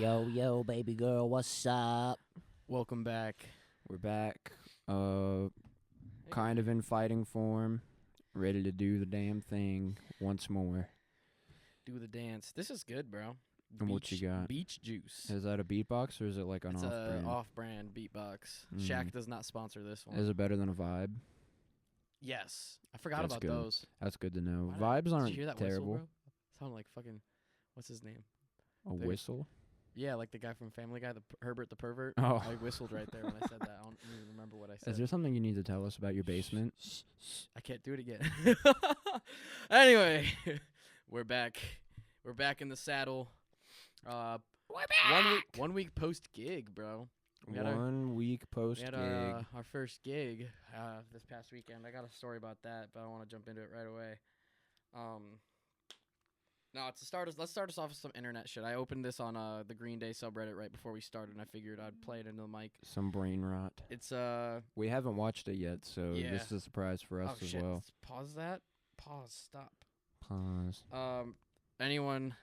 Yo, baby girl, what's up? Welcome back. We're back, kind of in fighting form, ready to do the damn thing once more. Do the dance. This is good, bro. And what you got? Beach juice. Is that a beatbox or is it like an It's off-brand? a off-brand beatbox. Shaq does not sponsor this one. Is it better than a vibe? Yes. I forgot That's about good. those. That's good to know. Why Vibes did aren't you hear that terrible. Whistle, bro? Sounded like fucking, what's his name? A There. whistle? Yeah, like the guy from Family Guy, Herbert the pervert. Oh. I whistled right there when I said that. I don't even remember what I said. Is there something you need to tell us about your basement? I can't do it again. Anyway, we're back. We're back in the saddle. We're back. 1 week post gig, bro. We had 1 week post We had gig. our first gig this past weekend. I got a story about that, but I want to jump into it right away. No, let's start us off with some internet shit. I opened this on the Green Day subreddit right before we started, and I figured I'd play it into the mic. Some brain rot. It's We haven't watched it yet, so Yeah. this is a surprise for us oh as shit. well. Let's pause that. Stop. Pause. Anyone,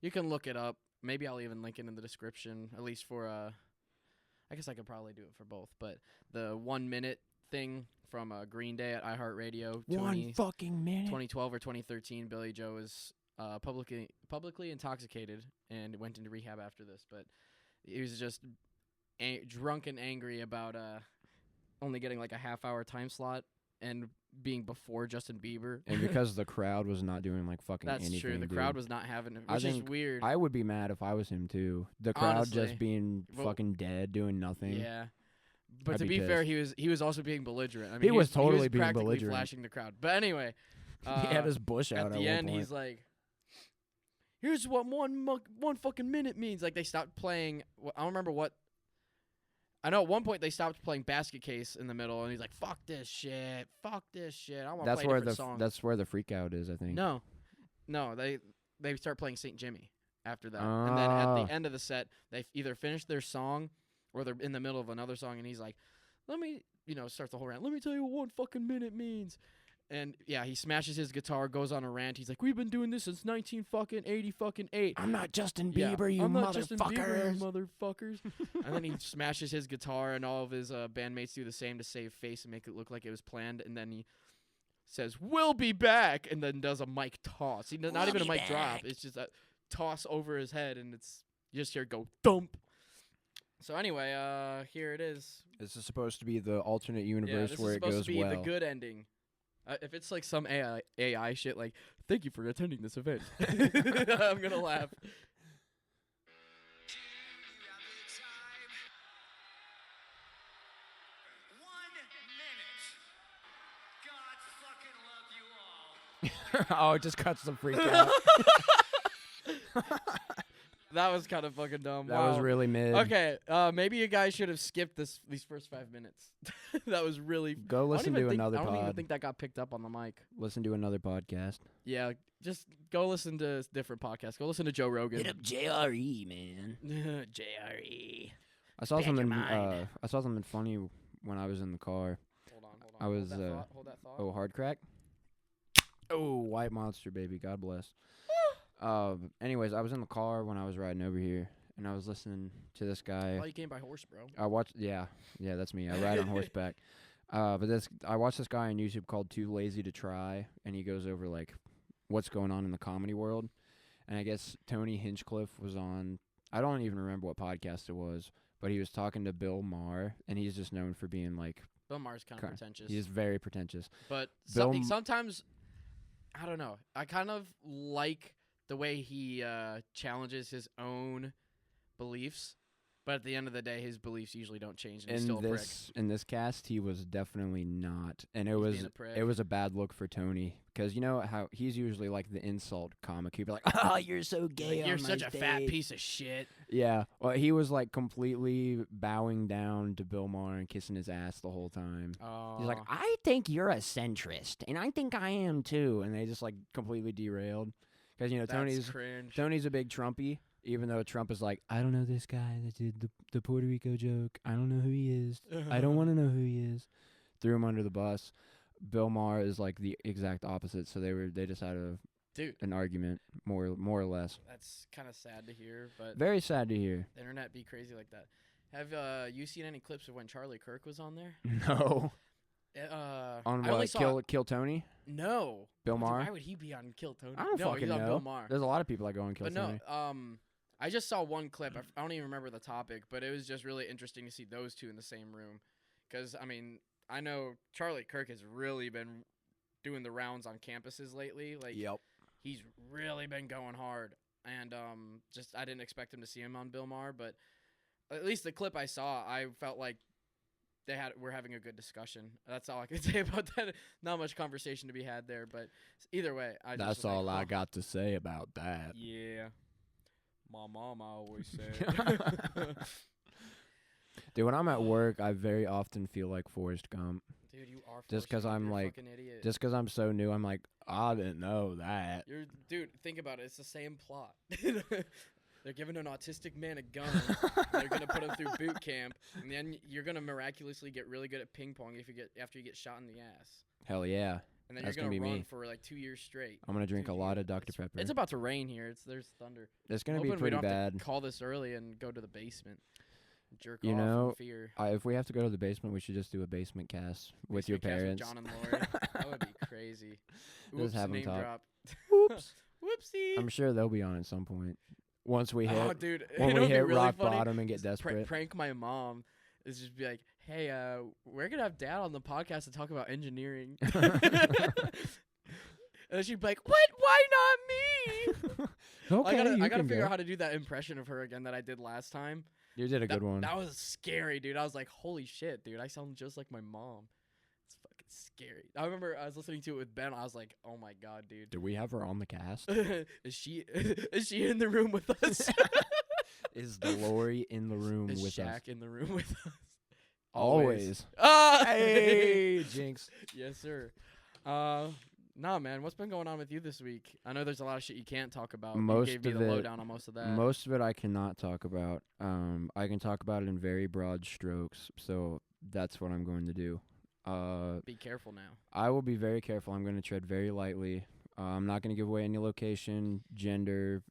you can look it up. Maybe I'll even link it in the description, at least for I guess I could probably do it for both, but the 1 minute thing from Green Day at iHeartRadio 1 fucking minute. 2012 or 2013, Billy Joe was publicly intoxicated and went into rehab after this, but he was just drunk and angry about only getting like a half-hour time slot and being before Justin Bieber. And because the crowd was not doing like fucking That's anything. true. The dude. crowd was not having it, I which is think weird. I would be mad if I was him too. The crowd Honestly. just being Well, fucking dead, doing nothing. Yeah. But I'd to be be fair, he was also being belligerent. I mean, He was totally being practically belligerent. flashing the crowd. But anyway, He had his bush out at at the one end, point. he's like, "Here's what one fucking minute means." Like they stopped playing. I don't remember what. I know at one point they stopped playing Basket Case in the middle, and he's like, "Fuck this shit. Fuck this shit. I want to play a different song." That's where the freak out is, I think. No, they start playing St. Jimmy after that, and then at Ah. the end of the set, they either finish their song, or they're in the middle of another song, and he's like, "Let me," starts the whole rant. "Let me tell you what 1 fucking minute means." And yeah, he smashes his guitar, goes on a rant. He's like, "We've been doing this since 1980 I'm not Justin Yeah, Bieber, you I'm not Justin Bieber, motherfuckers. you motherfuckers." And then he smashes his guitar, and all of his bandmates do the same to save face and make it look like it was planned. And then he says, "We'll be back," and then does a mic toss. Not even a mic drop. It's just a toss over his head, and you just hear it go thump. So anyway, here it is. This is supposed to be the alternate Yeah, universe this where is it supposed goes to be well. the good ending. If it's like some AI shit, like, "Thank you for attending this event," I'm gonna laugh. Oh, it just cuts the freak out. That was kind of fucking dumb. That Wow. was really mid. Okay, maybe you guys should have skipped these first 5 minutes. That was really. Go listen to another I don't even pod. think that got picked up on the mic. Listen to another podcast. Yeah, just go listen to different podcasts. Go listen to Joe Rogan. Hit up JRE, man. JRE. I saw Expand your something. mind. I saw something funny when I was in the car. Hold on. I was, Hold that thought. Oh, hard crack. Oh, white monster, baby. God bless. Anyways, I was in the car when I was riding over here, and I was listening to this guy. Oh, you came by horse, bro. I watched. Yeah, that's me. I ride on horseback. But I watched this guy on YouTube called Too Lazy to Try, and he goes over like what's going on in the comedy world. And I guess Tony Hinchcliffe was on. I don't even remember what podcast it was, but he was talking to Bill Maher, and he's just known for being like. Bill Maher's kind of pretentious. He's very pretentious. But Bill sometimes, I don't know. I kind of like the way he challenges his own beliefs, but at the end of the day, his beliefs usually don't change, and he's still a prick. In this cast, he was definitely not, and He's being a prick. it was a bad look for Tony because you know how he's usually like the insult comic. He'd be like, Oh, you're so gay. Like, "You're on my such a fat stage." piece of shit." yeah. Well, he was like completely bowing down to Bill Maher and kissing his ass the whole time. Oh, He's like, I think you're a centrist, and I think I am too, and they just like completely derailed because that's cringe. Tony's a big Trumpy. Even though Trump is like, I don't know this guy that did the Puerto Rico joke. I don't know who he is. I don't want to know who he is. Threw him under the bus. Bill Maher is like the exact opposite. So they decided to Dude, an argument, more or less. that's kind of sad to hear, but Very sad to hear. the internet be crazy like that. Have you seen any clips of when Charlie Kirk was on there? No. On I only what? saw Kill Tony? no. Bill Dude, Maher? why would he be on Kill Tony? I don't no, fucking he's on know. Bill Maher. There's a lot of people that go on Kill But Tony. no, I just saw one clip. I don't even remember the topic, but it was just really interesting to see those two in the same room. Because, I mean, I know Charlie Kirk has really been doing the rounds on campuses lately. Like, Yep. he's really been going hard. And just I didn't expect him to see him on Bill Maher, but at least the clip I saw, I felt like we're having a good discussion. That's all I can say about that. Not much conversation to be had there, but either way, I just That's was all like, I huh. got to say about that. Yeah. My mom always said. Dude, when I'm at work, I very often feel like Forrest Gump. Dude, you are Just Forrest 'cause Gump. I'm You're a like- fucking idiot. Just 'cause I'm so new, I'm like, I didn't know that. Dude, think about it. It's the same plot. They're giving an autistic man a gun. They're gonna put him through boot camp, and then you're gonna miraculously get really good at ping pong after you get shot in the ass, Hell yeah. and then That's you're gonna gonna be run me. for like 2 years straight. I'm going to drink Dude, a lot of Dr. it's- Pepper. It's about to rain here. There's thunder. It's going to be Hoping we pretty don't have bad. to call this early and go to the basement. Jerk You off know, in fear. If we have to go to the basement, we should just do a basement cast with your Basement cast parents. with John and Lori. That would be crazy. Just Oops, have 'em name talk. drop. Whoops. Whoopsie. I'm sure they'll be on at some point. Once we hit, Oh, dude. when you know we what'd be hit really rock funny? bottom and get Just desperate. Prank my mom. Is just be like, hey, we're gonna have Dad on the podcast to talk about engineering. And she'd be like, what? Why not me? Okay, I you gotta can figure go. out how to do that impression of her again that I did last time. You did a That, good one. that was scary, dude. I was like, holy shit, dude. I sound just like my mom. It's fucking scary. I remember I was listening to it with Ben. I was like, oh my god, dude. Do we have her on the cast? Is she in the room with us? Is the Lori in the room Is with Shaq us? in the room with us? Always. Ah! Hey, Jinx. Yes, sir. Nah, man. What's been going on with you this week? I know there's a lot of shit you can't talk about. Most you gave of me the it- lowdown on most of that. Most of it I cannot talk about. I can talk about it in very broad strokes, so that's what I'm going to do. Be careful now. I will be very careful. I'm going to tread very lightly. I'm not going to give away any location, gender,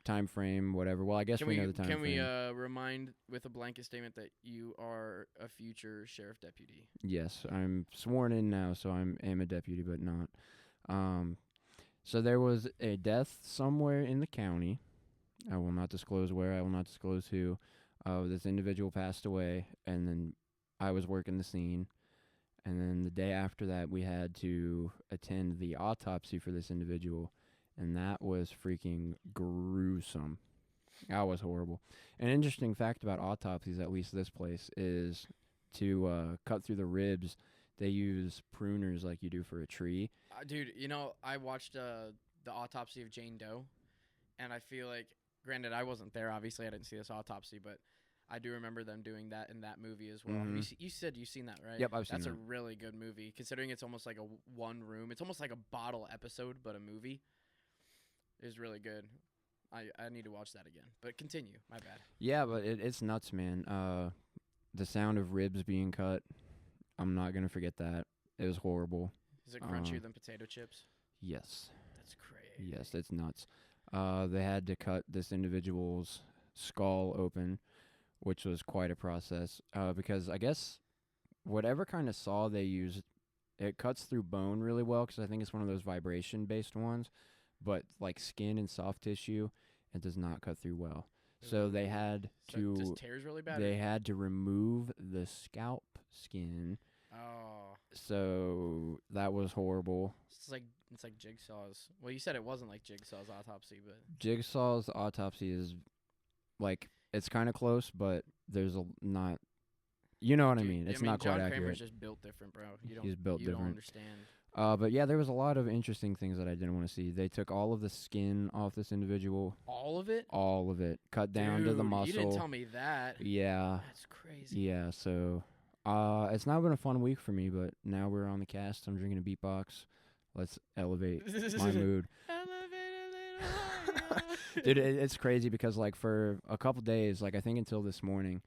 time frame, whatever. Well, I guess we know the time Can we frame. remind with a blanket statement that you are a future sheriff deputy? Yes, I'm sworn in now, so I am a deputy, but not. So there was a death somewhere in the county. I will not disclose where. I will not disclose who. This individual passed away, and then I was working the scene. And then the day after that, we had to attend the autopsy for this individual, and that was freaking gruesome. That was horrible. An interesting fact about autopsies, at least this place, is to cut through the ribs, they use pruners like you do for a tree. Dude, you know, I watched the autopsy of Jane Doe, and I feel like, granted, I wasn't there. Obviously, I didn't see this autopsy, but I do remember them doing that in that movie as well. Mhm. You said you've seen that, right? Yep, I've seen That's that. a really good movie, considering it's almost like a one room. It's almost like a bottle episode, but a movie. It's really good. I need to watch that again. But continue. My bad. Yeah, but it's nuts, man. The sound of ribs being cut, I'm not going to forget that. It was horrible. Is it crunchier than potato chips? Yes. That's crazy. Yes, it's nuts. They had to cut this individual's skull open, which was quite a process, because I guess whatever kind of saw they used, it cuts through bone really well, because I think it's one of those vibration-based ones, but like skin and soft tissue, it does not cut through well. So they had So it to just tears really bad? they had to remove the scalp skin. Oh. So that was horrible. It's like Jigsaw's. Well, you said it wasn't like Jigsaw's autopsy, but Jigsaw's autopsy is like it's kind of close, but there's not. You know what I Dude, mean? It's not John quite Kramer's accurate. just built different, bro. He's built you don't different. understand. But yeah, there was a lot of interesting things that I didn't want to see. They took all of the skin off this individual, All of it? all of it, cut down to the Dude, muscle. You didn't tell me that. Yeah, That's crazy. yeah. So, it's not been a fun week for me, but now we're on the cast. I'm drinking a beatbox. Let's elevate my mood. Dude, it's crazy because like for a couple days, like I think until this morning,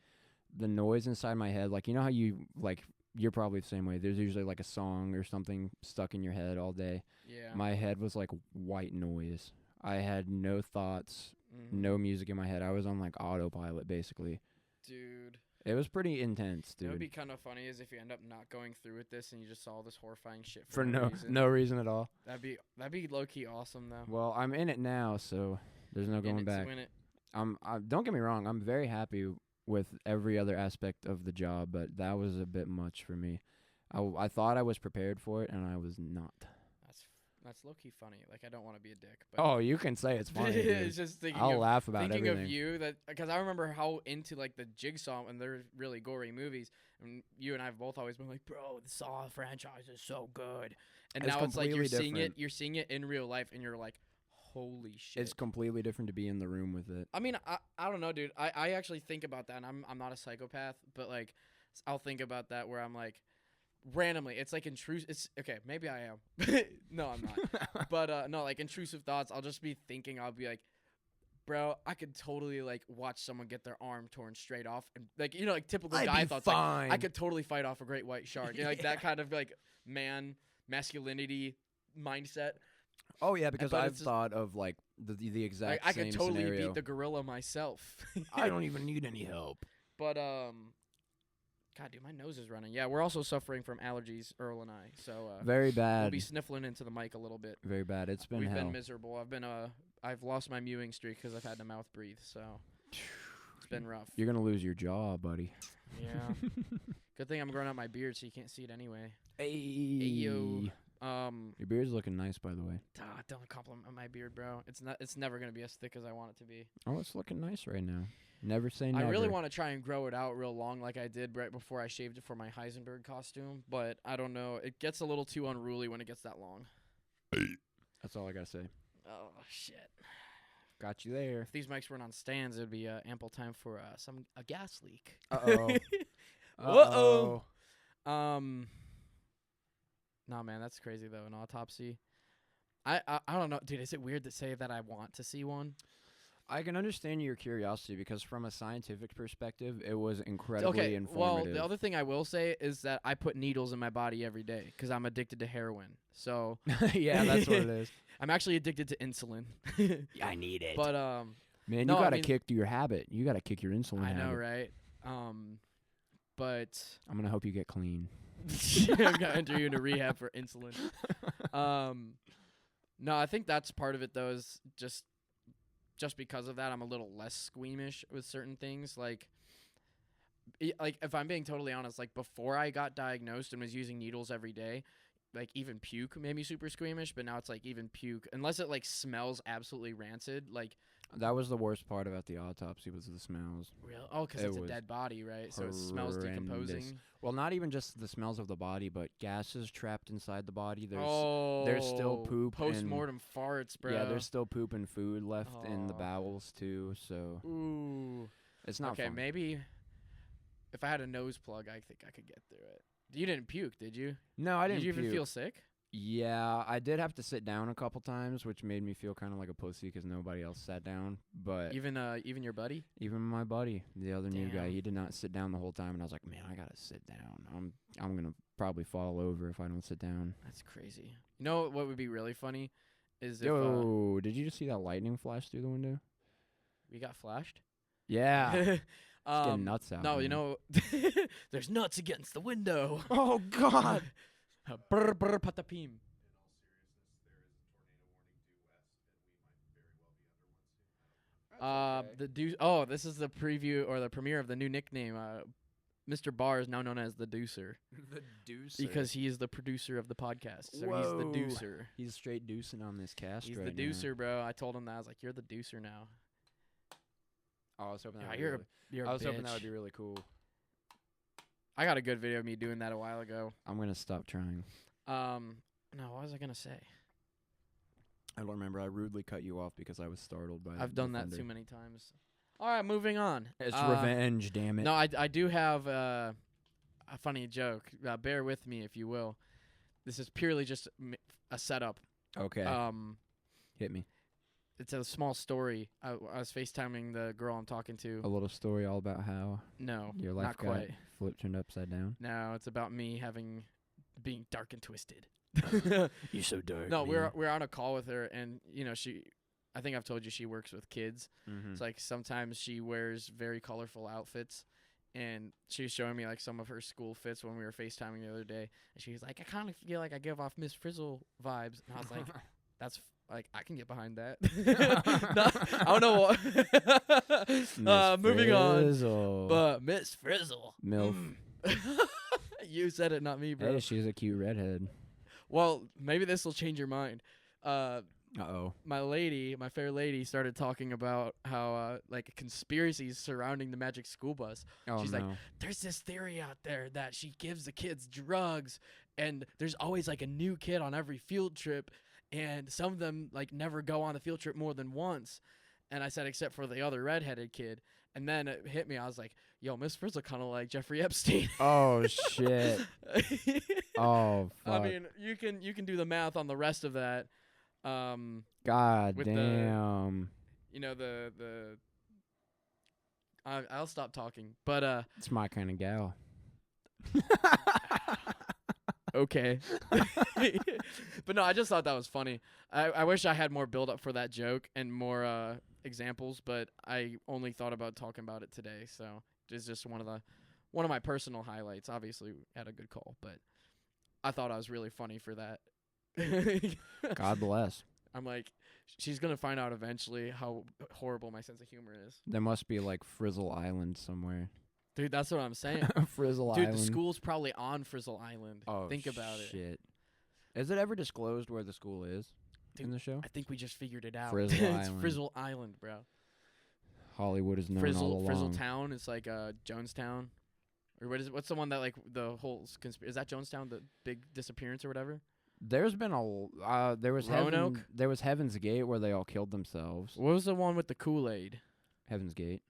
the noise inside my head, like you know how you like you're probably the same way. There's usually like a song or something stuck in your head all day. Yeah. My head was like white noise. I had no thoughts, Mhm. no music in my head. I was on like autopilot basically. Dude. It was pretty intense, It would dude. be kind of funny is if you end up not going through with this and you just saw all this horrifying shit For no no reason. no reason at all. That'd be low key awesome though. Well, I'm in it now, so there's no In going it to back. win it. Don't get me wrong. I'm very happy with every other aspect of the job, but that was a bit much for me. I thought I was prepared for it, and I was not. That's low key funny. Like I don't want to be a dick, but Oh, you can say it's funny. Dude. it's just thinking I'll of, laugh about thinking everything. of you that because I remember how into like the Jigsaw and they're really gory movies, and you and I have both always been like, bro, the Saw franchise is so good, and It's now it's like you're completely seeing different. you're seeing it in real life, and you're like, holy shit. It's completely different to be in the room with it. I mean, I don't know, dude. I actually think about that, and I'm not a psychopath, but like I'll think about that where I'm like. Randomly, it's like intrusive. It's okay. Maybe I am. No, I'm not. But no, like intrusive thoughts. I'll just be thinking. I'll be like, bro, I could totally like watch someone get their arm torn straight off, and like like typical I'd guy be thoughts. fine. Like, I could totally fight off a great white shark. You know, like that kind of like masculinity mindset. Oh yeah, because but I've it's just- thought of like the exact Like I same could totally scenario. beat the gorilla myself. I don't even need any help. But God, dude, my nose is running. Yeah, we're also suffering from allergies, Earl and I. So Very we'll bad. be sniffling into the mic a little bit. Very bad. It's been We've hell. been miserable. I've lost my mewing streak because I've had to mouth breathe. So it's been rough. You're gonna lose your jaw, buddy. Yeah. Good thing I'm growing out my beard so you can't see it anyway. Hey. yo. Your beard's looking nice, by the way. Don't compliment my beard, bro. It's never gonna be as thick as I want it to be. Oh, it's looking nice right now. Never say never. I really want to try and grow it out real long like I did right before I shaved it for my Heisenberg costume, but I don't know. It gets a little too unruly when it gets that long. That's all I gotta say. Oh, shit. Got you there. If these mics weren't on stands, it would be ample time for a gas leak. Uh-oh. Uh-oh. No, man, that's crazy, though, an autopsy. I don't know. Dude, is it weird to say that I want to see one? I can understand your curiosity because from a scientific perspective, it was incredibly Okay, well, informative. the other thing I will say is that I put needles in my body every day because I'm addicted to heroin. So yeah, that's what it is. I'm actually addicted to insulin. I need it. But Man, no, you I gotta mean- kick your habit. You gotta kick your insulin I habit. know, right? But I'm gonna hope you get clean. I'm gonna enter you into rehab for insulin. No, I think that's part of it though. Is just because of that, I'm a little less squeamish with certain things. Like if I'm being totally honest, like before I got diagnosed and was using needles every day, like even puke made me super squeamish. But now it's like even puke, unless it like smells absolutely rancid, like. That was the worst part about the autopsy was the smells. Real? Oh, because It it's a was dead body, right? So it smells horrendous. decomposing. Well, not even just the smells of the body, but gases trapped inside the body. Oh, there's still poop and- Post-mortem farts, bro. Yeah, there's still poop and food left in the Aw. bowels too, so Ooh. it's not Okay, fun. maybe if I had a nose plug, I think I could get through it. You didn't puke, did you? No, I didn't. Did you even puke. feel sick? Yeah, I did have to sit down a couple times, which made me feel kind of like a pussy because nobody else sat down. But Even your buddy? even my buddy, the other new guy, Damn. he did not sit down the whole time, and I was like, man, I gotta sit down. I'm gonna probably fall over if I don't sit down. That's crazy. You know what would be really funny is if Yo, did you just see that lightning flash through the window? we got flashed. Yeah, it's getting nuts out. No, you man. know, there's nuts against the window. Oh God. Brr, brr, patapim. The deuce. Oh, this is the preview or the premiere of the new nickname. Mr. Barr is now known as the Deucer The deucer. because he is the producer of the podcast. So he's the Whoa. Deucer. He's straight deucing on this cast He's right the now. Deucer, bro. I told him that. I was like, "You're the Deucer now." Oh, I was hoping that Yeah, would be you're really, You're I a was hoping that bitch. would be really cool. I got a good video of me doing that a while ago. I'm gonna stop trying. No, what was I gonna say? I don't remember. I rudely cut you off because I was startled by. I've done that too many times. All right, moving on. It's revenge, damn it. No, I do have a funny joke. Bear with me, if you will. This is purely just a setup. Okay, Um, hit me. it's a small story. I was FaceTiming the girl I'm talking to. A little story all about how No, your life not got quite. flipped turned upside down. No, it's about me being dark and twisted. You're so dark. No, man. we're on a call with her, and I think I've told you she works with kids. Mm-hmm. It's like sometimes she wears very colorful outfits, and she was showing me like some of her school fits when we were FaceTiming the other day, and she was like, I kind of feel like I give off Miss Frizzle vibes, and I was like, that's like I can get behind that. No, I don't know what. Moving on, but Miss Frizzle, MILF. You said it, not me, bro. Hey, she's a cute redhead. Well, maybe this will change your mind. Uh-oh. My fair lady, started talking about how like conspiracies surrounding the Magic School Bus. Oh, She's no. like, there's this theory out there that she gives the kids drugs, and there's always like a new kid on every field trip, and some of them like never go on the field trip more than once. And I said, except for the other redheaded kid. And then it hit me. I was like, yo, Miss Frizzle kind of like Jeffrey Epstein. Oh, shit. Oh, fuck. I mean, you can do the math on the rest of that. God with damn. I'll stop talking. But It's my kind of gal. okay. But no, I just thought that was funny. I wish I had more build up for that joke and more examples, but I only thought about talking about it today, so it's just one of my personal highlights. Obviously, we had a good call, but I thought I was really funny for that. God bless. I'm like, she's gonna find out eventually how horrible my sense of humor is. There must be like Frizzle Island somewhere. Dude, that's what I'm saying. Frizzle Dude, Island. the school's probably on Frizzle Island. Oh, think about it. shit. Is it ever disclosed where the school is in Dude, the show? I think we just figured it out. Frizzle It's Island. Frizzle Island, bro. Hollywood is known all along. Frizzle Town. It's like Jonestown, or what's the one that like the whole is that Jonestown, the big disappearance or whatever? There's been there was Roanoke? there was Heaven's Gate where they all killed themselves. What was the one with the Kool-Aid? Heaven's Gate.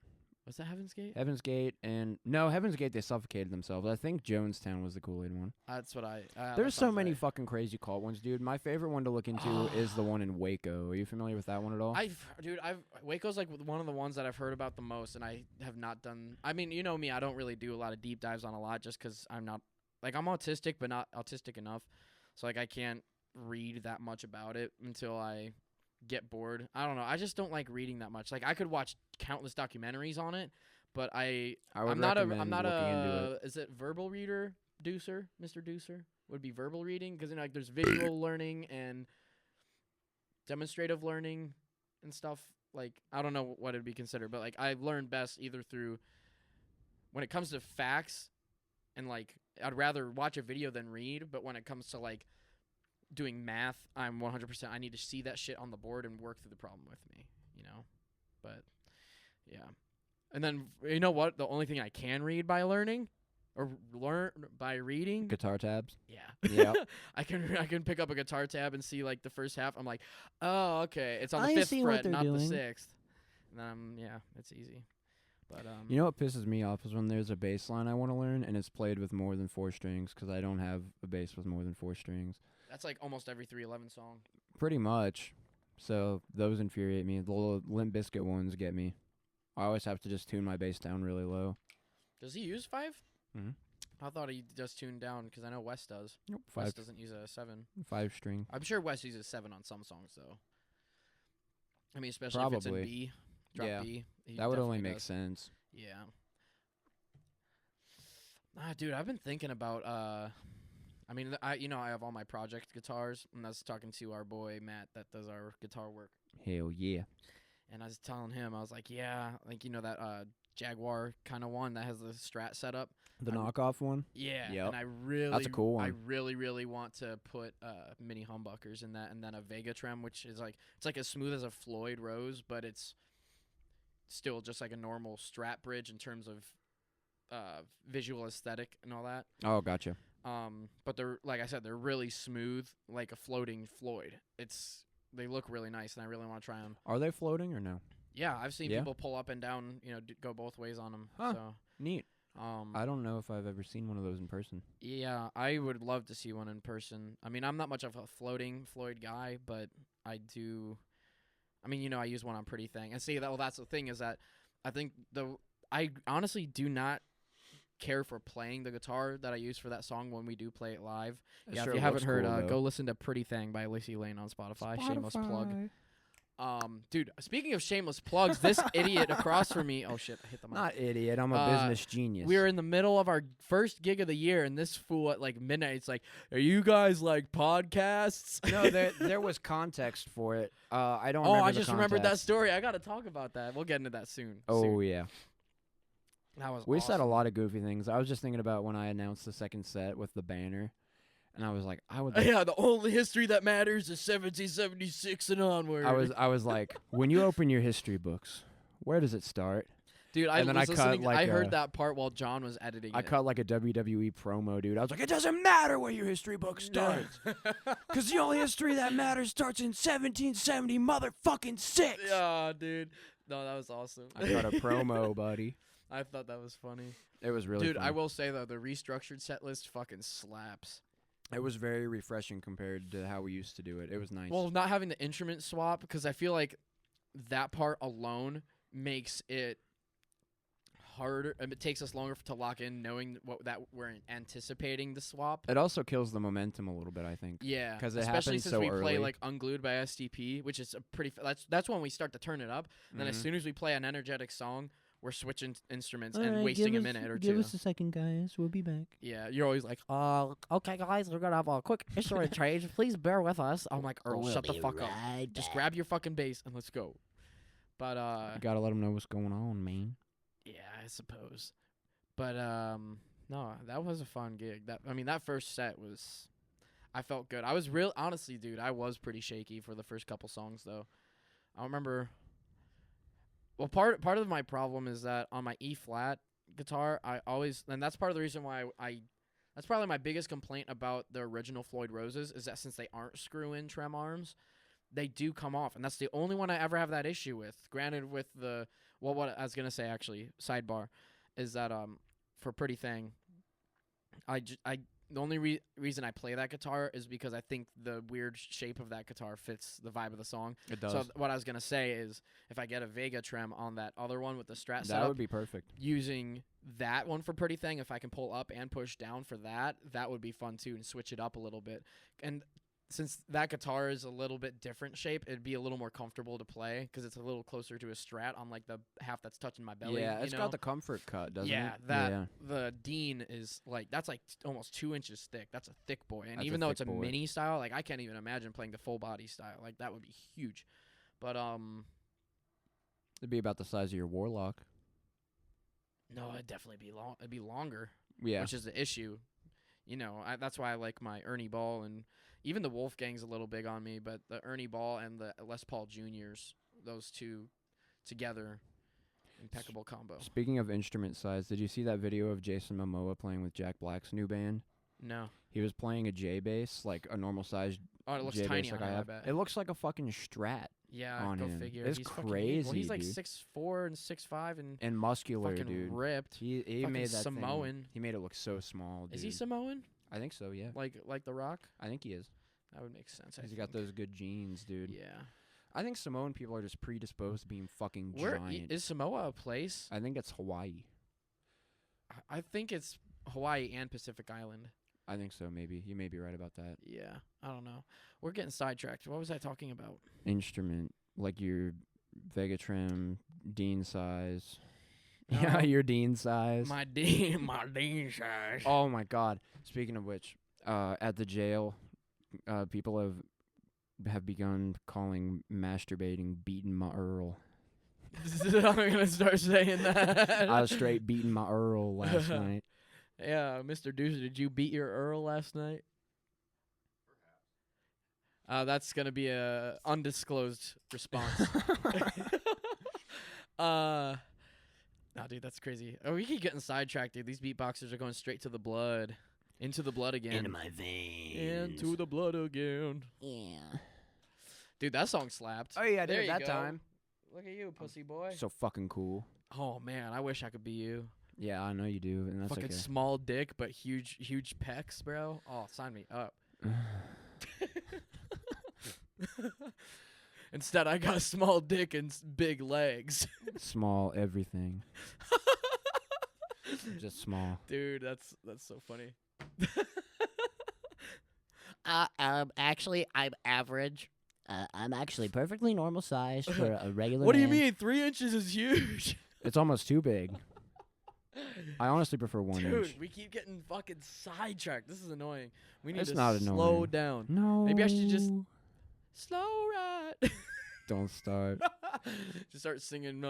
Was that Heaven's Gate? Heaven's Gate and no, Heaven's Gate they suffocated themselves. I think Jonestown was the Kool-Aid one. That's what I. There's so many fucking crazy cult ones, dude. My favorite one to look into is the one in Waco. Are you familiar with that one at all? Waco's like one of the ones that I've heard about the most, and I have not done. I mean, you know me, I don't really do a lot of deep dives on a lot, just because I'm not like I'm autistic, but not autistic enough. So like I can't read that much about it until I get bored. I don't know. I just don't like reading that much. Like I could watch countless documentaries on it, but I'm not a is it verbal reader Deucer? Mr. Deucer would be verbal reading because like there's visual learning and demonstrative learning and stuff. Like I don't know what it'd be considered, but like I learn best either through when it comes to facts and like I'd rather watch a video than read, but when it comes to like doing math, I'm 100%. I need to see that shit on the board and work through the problem with me, you know? But, yeah. And then, you know what? The only thing I can read by learning or learn by reading. Guitar tabs. Yeah. Yep. I can pick up a guitar tab and see, like, the first half. I'm like, oh, okay. It's on the I 5th see what fret, they're not the doing. 6th. And then, yeah, it's easy. But, You know what pisses me off is when there's a bass line I want to learn and it's played with more than 4 strings because I don't have a bass with more than 4 strings. that's like almost every 311 song. Pretty much. So those infuriate me. The little Limp Bizkit ones get me. I always have to just tune my bass down really low. Does he use 5? Mm-hmm. I thought he just tuned down because I know Wes does. Nope. Wes doesn't use a 7. 5 string. I'm sure Wes uses 7 on some songs though. I mean, especially if it's in Probably. B, drop Yeah. B. he That would only definitely make does. sense. Yeah. Dude, I've been thinking about I mean, I have all my project guitars, and I was talking to our boy Matt that does our guitar work, Hell yeah. and I was telling him, I was like, yeah, like that Jaguar kind of one that has the Strat setup. The I- knockoff one? Yeah, Yep. and I really, That's a cool I one. really, really want to put mini humbuckers in that, and then a Vega trem, which is like it's like as smooth as a Floyd Rose, but it's still just like a normal Strat bridge in terms of visual aesthetic and all that. Oh, gotcha. But they're like I said, they're really smooth, like a floating Floyd. They look really nice, and I really want to try them. Are they floating or no? Yeah, I've seen Yeah? people pull up and down, go both ways on them. Huh. So, Neat. I don't know if I've ever seen one of those in person. yeah, I would love to see one in person. I mean, I'm not much of a floating Floyd guy, but I do. I mean, you know, I use one on Pretty Thing. And see, that's the thing is that I think I honestly do not care for playing the guitar that I use for that song when we do play it live. It Yeah, sure if you haven't looks heard, cool, go listen to Pretty Thing by Lacey Lane on Spotify. Shameless plug. Dude, speaking of shameless plugs, this idiot across from me. Oh shit, I hit the mic. Not idiot. I'm a business genius. We were in the middle of our first gig of the year, and this fool at like midnight, it's like, "Are you guys like podcasts?" No, there was context for it. I don't. Oh, remember I the just remembered that context. story. I got to talk about that. We'll get into that soon. Oh yeah. That was We awesome. said a lot of goofy things. I was just thinking about when I announced the second set with the banner, and I was like, I would. Yeah, the only history that matters is 1776 and onward. I was like, when you open your history books, where does it start? Dude, I and then was I cut, listening. like, I heard that part while John was editing I it. cut like a WWE promo, dude. I was like, it doesn't matter where your history book starts, because the only history that matters starts in 1770 motherfucking 6. Yeah, dude. No, that was awesome. I cut a promo, buddy. I thought that was funny. It was really Dude, fun. I will say, though, the restructured set list fucking slaps. It was very refreshing compared to how we used to do it. It was nice. Well, not having the instrument swap, because I feel like that part alone makes it harder. It takes us longer to lock in knowing that we're anticipating the swap. it also kills the momentum a little bit, I think. Yeah, 'Cause it especially happens since so we play early. like Unglued by STP, which is a pretty. That's when we start to turn it up. Then as soon as we play an energetic song, we're switching instruments and wasting a minute or two. Give us a second, guys. We'll be back. Yeah, you're always like, Okay, guys, we're gonna have a quick instrument change. Please bear with us. I'm like, Earl, shut the fuck up. Just grab your fucking bass and let's go. But You gotta let them know what's going on, man. yeah, I suppose. But no, that was a fun gig. That first set was, I felt good. I was honestly, dude, I was pretty shaky for the first couple songs though. I remember. Well, part of my problem is that on my E flat guitar, and that's part of the reason why that's probably my biggest complaint about the original Floyd Roses is that since they aren't screw-in trem arms, they do come off, and that's the only one I ever have that issue with. Granted, with what I was gonna say actually, sidebar, is that for Pretty Thing, the only reason I play that guitar is because I think the weird shape of that guitar fits the vibe of the song. It does. So what I was gonna say is, if I get a Vega trem on that other one with the Strat that setup, would be perfect. using that one for Pretty Thing, if I can pull up and push down for that would be fun too, and switch it up a little bit. And since that guitar is a little bit different shape, it'd be a little more comfortable to play because it's a little closer to a Strat on like the half that's touching my belly. Yeah, it's you got know? the comfort cut, doesn't Yeah, it? the Dean is like that's like almost 2 inches thick. That's a thick boy, and That's even a though it's a thick boy. mini style, like I can't even imagine playing the full body style. Like that would be huge. But It'd be about the size of your Warlock. no, it'd definitely be long. It'd be longer, Yeah. which is the issue. You know, that's why I like my Ernie Ball, and even the Wolfgang's a little big on me, but the Ernie Ball and the Les Paul Juniors, those two together, impeccable combo. Speaking of instrument size, did you see that video of Jason Momoa playing with Jack Black's new band? No. He was playing a J bass, like a normal sized Oh, it looks J tiny bass on like I him, have. bet. It looks like a fucking Strat Yeah, on go him. figure. It's He's fucking, crazy, well, he's like dude. 6'4" and 6'5" and and muscular, fucking dude. ripped. He fucking made that Samoan. thing. He made it look so small, dude. Is he Samoan? I think so. Yeah. Like The Rock? I think he is. That would make sense. He's got those good genes, dude. Yeah. I think Samoan people are just predisposed to being fucking Where giant. is Samoa a place? I think it's Hawaii. I think it's Hawaii and Pacific Island. I think so. Maybe you may be right about that. Yeah, I don't know. We're getting sidetracked. What was I talking about? Instrument, like your Vega trim, Dean size. No. Yeah, your Dean size. My Dean size. Oh my God! Speaking of which, at the jail, people have begun calling masturbating beating my Earl. I'm gonna start saying that. I was straight beating my Earl last night. Yeah, Mr. Deucer, did you beat your Earl last night? That's gonna be a undisclosed response. Nah, dude, that's crazy. Oh, we keep getting sidetracked, dude. These beatboxers are going straight to the blood. Into the blood again. Into my veins. Into the blood again. Yeah. Dude, that song slapped. Oh yeah, I There did it you that go. time. Look at you, pussy boy. So fucking cool. Oh, man, I wish I could be you. Yeah, I know you do, and that's Fucking okay. small dick, but huge pecs, bro. Oh, sign me up. Instead, I got a small dick and big legs. Small everything. Just small. Dude, that's so funny. Actually, I'm average. I'm actually perfectly normal size for a regular What do you man. mean? 3 inches is huge. It's almost too big. I honestly prefer 1 Dude, inch. we keep getting fucking sidetracked. This is annoying. We need It's to not slow annoying. down. No. Maybe I should just slow ride. Don't start. Just start singing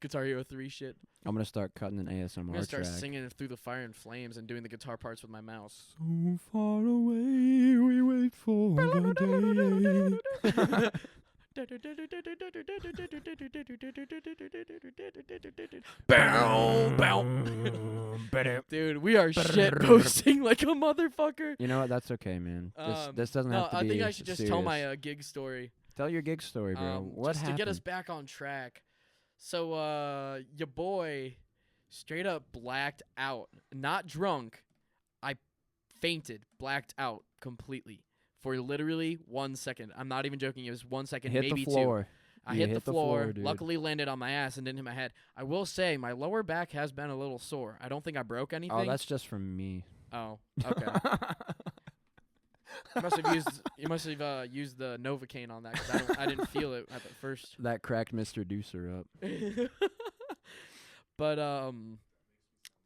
Guitar Hero 3 shit. I'm gonna start cutting an ASMR I'm gonna start track. singing Through the Fire and Flames and doing the guitar parts with my mouth. So far away, we wait for the day. Bow, bow. Dude, we are shit posting like a motherfucker. You know what? That's okay, man. This doesn't No, have to I be think I should just tell serious. my gig story. Tell your gig story, bro. What just happened? to get us back on track. So, your boy straight up blacked out. Not drunk. I fainted, blacked out completely for literally 1 second. I'm not even joking. It was 1 second, hit maybe the floor. two. I You hit the floor. dude. Luckily landed on my ass and didn't hit my head. I will say my lower back has been a little sore. I don't think I broke anything. Oh, that's just from me. Oh, okay. You must have used the Novocaine on that because I didn't feel it at the first. That cracked Mr. Deucer up. But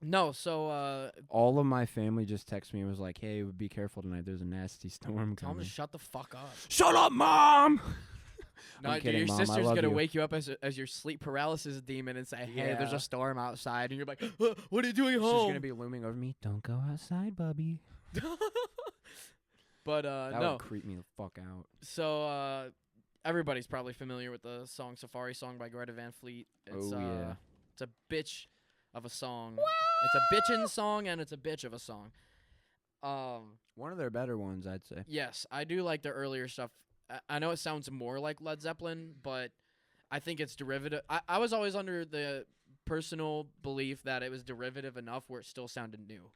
no. So All of my family just texted me and was like, "Hey, be careful tonight. There's a nasty storm tell him coming." to shut the fuck up. Shut up, Mom. No, I'm dude, kidding, your Mom. I sister's love gonna you. wake you up as your sleep paralysis demon and say, "Hey, there's Yeah. a storm outside," and you're like, "What are you doing She's home?" gonna be looming over me. Don't go outside, Bubby. But That no. would creep me the fuck out. So everybody's probably familiar with the song "Safari Song" by Greta Van Fleet. It's, Oh, yeah. It's a bitch of a song. It's a bitchin' song and it's a bitch of a song. One of their better ones, I'd say. Yes, I do like their earlier stuff. I know it sounds more like Led Zeppelin, but I think it's derivative. I was always under the personal belief that it was derivative enough where it still sounded new.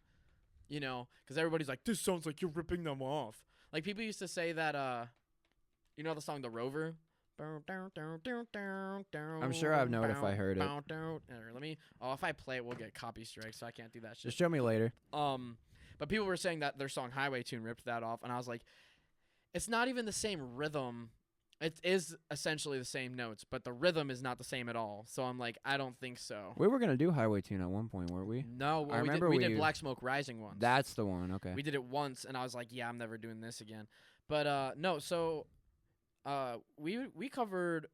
You know, because everybody's like, "This sounds like you're ripping them off." Like people used to say that. You know the song "The Rover." I'm sure I'd know it if I heard it. Let me. Oh, if I play it, we'll get copy strikes, so I can't do that shit. Just show me later. But people were saying that their song "Highway Tune" ripped that off, and I was like, it's not even the same rhythm. It is essentially the same notes, but the rhythm is not the same at all. So I'm like, I don't think so. We were gonna do Highway Tune at one point, weren't we? No, well, I remember we did we- Black Smoke Rising once. That's the one. Okay. We did it once, and I was like, yeah, I'm never doing this again. But no, so we covered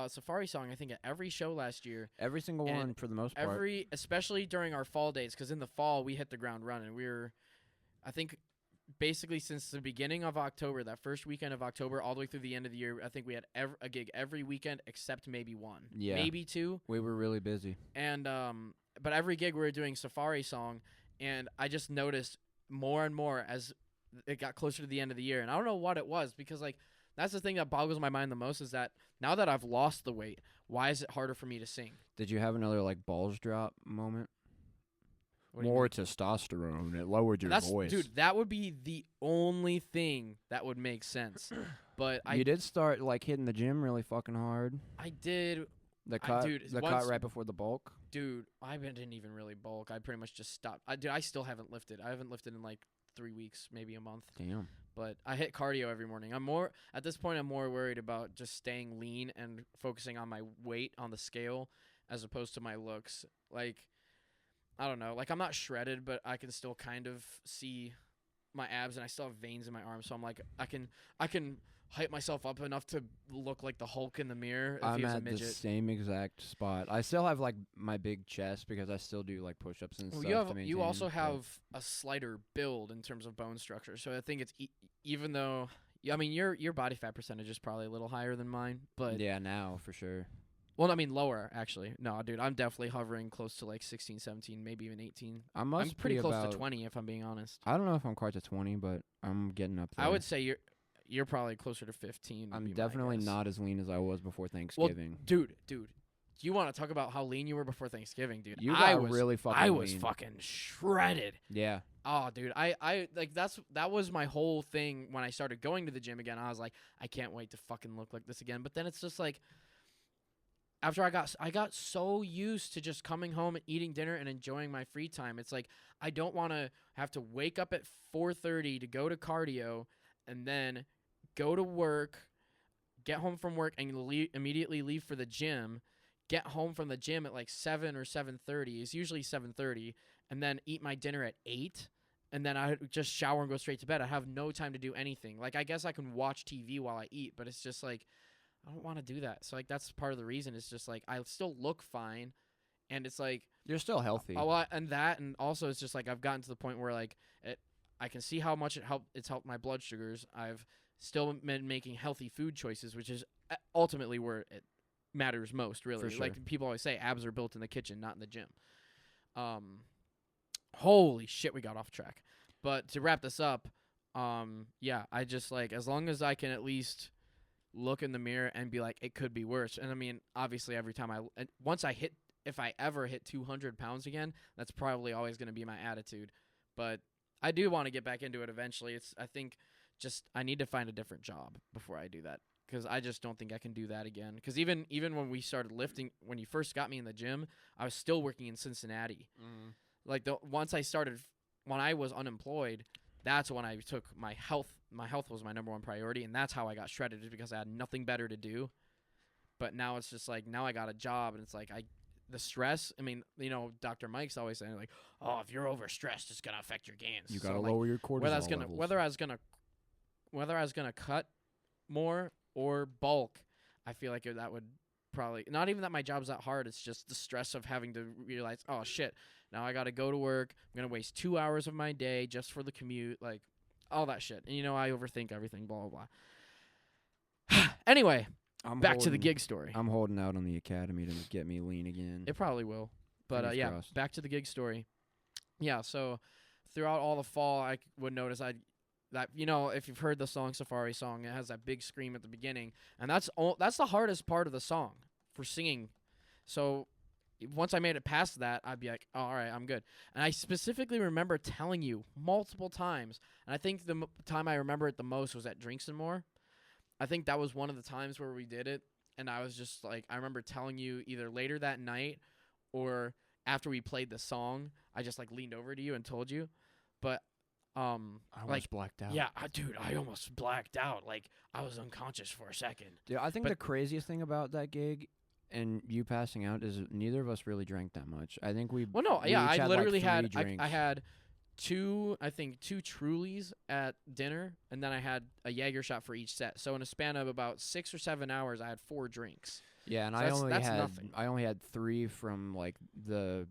Safari Song, I think, at every show last year. Every single and one for the most part. Especially during our fall days, because in the fall we hit the ground running. We were, I think, basically since the beginning of October, that first weekend of October, all the way through the end of the year, I think we had a gig every weekend except maybe one, Yeah. maybe two. We were really busy. And but every gig we were doing Safari Song, and I just noticed more and more as it got closer to the end of the year. And I don't know what it was, because like that's the thing that boggles my mind the most, is that now that I've lost the weight, why is it harder for me to sing? Did you have another like balls drop moment? What do you More mean? testosterone. It lowered your voice. Dude, that would be the only thing that would make sense. But you did start like hitting the gym really fucking hard. I did. The cut, dude, the once- cut right before the bulk. Dude, I didn't even really bulk. I pretty much just stopped. I still haven't lifted. I haven't lifted in like 3 weeks, maybe a month. Damn. But I hit cardio every morning. At this point, I'm more worried about just staying lean and focusing on my weight on the scale as opposed to my looks. Like, I don't know. Like, I'm not shredded, but I can still kind of see my abs, and I still have veins in my arms. So I'm like, I can hype myself up enough to look like the Hulk in the mirror if I'm he was a at the midget. same exact spot. I still have like my big chest because I still do like push-ups and Well, stuff. to you also maintain, but- have a slighter build in terms of bone structure. So I think it's even though I mean your body fat percentage is probably a little higher than mine, but yeah, now for sure. well, I mean lower actually. No, dude, I'm definitely hovering close to like 16, 17, maybe even 18. I'm pretty close about, to 20 if I'm being honest. I don't know if I'm quite to 20, but I'm getting up there. I would say you're probably closer to 15. would I'm be my definitely guess. not as lean as I was before Thanksgiving. Dude, do you want to talk about how lean you were before Thanksgiving, dude? You I got was really fucking I was lean. fucking shredded. Yeah. Oh, dude, I like that was my whole thing when I started going to the gym again. I was like, I can't wait to fucking look like this again. But then it's just like, after I got so used to just coming home and eating dinner and enjoying my free time. It's like I don't want to have to wake up at 4:30 to go to cardio and then go to work, get home from work and immediately leave for the gym, get home from the gym at like 7 or 7:30. It's usually 7:30, and then eat my dinner at 8, and then I just shower and go straight to bed. I have no time to do anything. Like I guess I can watch TV while I eat, but it's just like I don't want to do that. So like that's part of the reason. It's just like I still look fine, and it's like You're still healthy. and also it's just like I've gotten to the point where like I can see how much it's helped my blood sugars. I've still been making healthy food choices, which is ultimately where it matters most, really. For sure. Like people always say, abs are built in the kitchen, not in the gym. Holy shit, we got off track. But to wrap this up, yeah, I just like as long as I can at least look in the mirror and be like, it could be worse. And I mean, obviously, every time if I ever hit 200 pounds again, that's probably always going to be my attitude. But I do want to get back into it eventually. I think I need to find a different job before I do that, because I just don't think I can do that again. Because even when we started lifting, when you first got me in the gym, I was still working in Cincinnati. Mm. Like once I started, when I was unemployed, that's when I took my health. My health was my number one priority, and that's how I got shredded, is because I had nothing better to do. But now it's just like, now I got a job, and it's like the stress. I mean, you know, Dr. Mike's always saying like, oh, if you're overstressed, it's gonna affect your gains. You gotta lower your cortisol levels. Whether I was gonna cut more or bulk, I feel like that would probably, not even that my job's that hard. It's just the stress of having to realize, oh shit, now I gotta go to work. I'm gonna waste 2 hours of my day just for the commute, like all that shit. And you know, I overthink everything. Blah blah blah. Anyway. Back to the gig story. I'm holding out on the academy to get me lean again. It probably will. But yeah, crossed. Back to the gig story. Yeah, so throughout all the fall, I would notice that, you know, if you've heard the song Safari Song, it has that big scream at the beginning. And that's the hardest part of the song for singing. So once I made it past that, I'd be like, oh, all right, I'm good. And I specifically remember telling you multiple times, and I think the time I remember it the most was at Drinks and More. I think that was one of the times where we did it, and I was just like, I remember telling you either later that night or after we played the song, I just like leaned over to you and told you. But I almost blacked out. Yeah, dude, I almost blacked out. Like I was unconscious for a second. Dude, I think the craziest thing about that gig and you passing out is neither of us really drank that much. I think we. Well, no, yeah, I literally had I had two Trulies at dinner, and then I had a Jaeger shot for each set. So in a span of about 6 or 7 hours, I had 4 drinks. Yeah, and so I only had 3 from like the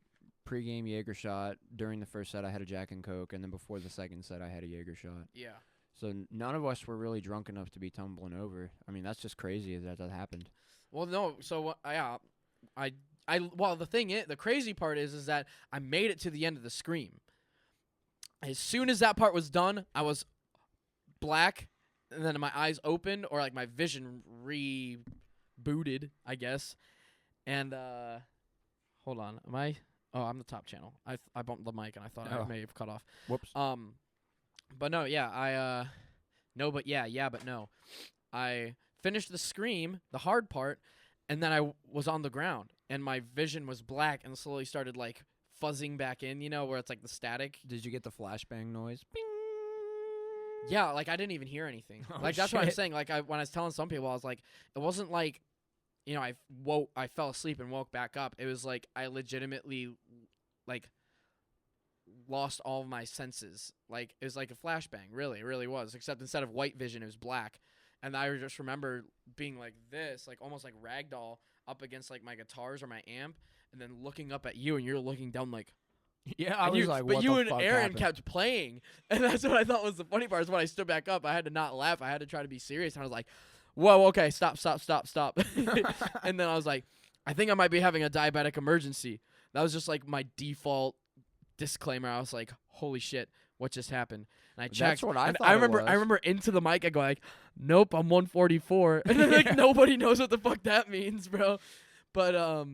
pregame Jaeger shot. During the first set, I had a Jack and Coke, and then before the second set, I had a Jaeger shot. Yeah. So none of us were really drunk enough to be tumbling over. I mean, that's just crazy that happened. Well, no. So yeah, well, the crazy part is that I made it to the end of the scream. As soon as that part was done, I was black, and then my eyes opened, or like my vision rebooted, I guess. And hold on, am I? Oh, I'm the top channel. I bumped the mic, and I thought I may have cut off. Whoops. But no, yeah, but no. I finished the scream, the hard part, and then I was on the ground, and my vision was black, and slowly started like fuzzing back in, you know, where it's like the static. Did you get the flashbang noise? Bing! Yeah, like I didn't even hear anything. Oh, like that's what I'm saying. Like when I was telling some people, I was like, it wasn't like, you know, I fell asleep and woke back up. It was like I legitimately like lost all of my senses. Like it was like a flashbang, really, it really was. Except instead of white vision, it was black. And I just remember being like this, like almost like ragdoll up against like my guitars or my amp, and then looking up at you, and you're looking down like, yeah, I was like, but what you the and fuck Aaron happened? kept playing, and that's what I thought was the funny part. Is when I stood back up, I had to not laugh. I had to try to be serious, and I was like, whoa, okay, stop. And then I was like, I think I might be having a diabetic emergency. That was just like my default disclaimer. I was like, holy shit, what just happened? And I checked. That's what I and thought I it remember was. I remember into the mic I go like, nope, I'm 144. And then like nobody knows what the fuck that means, bro. But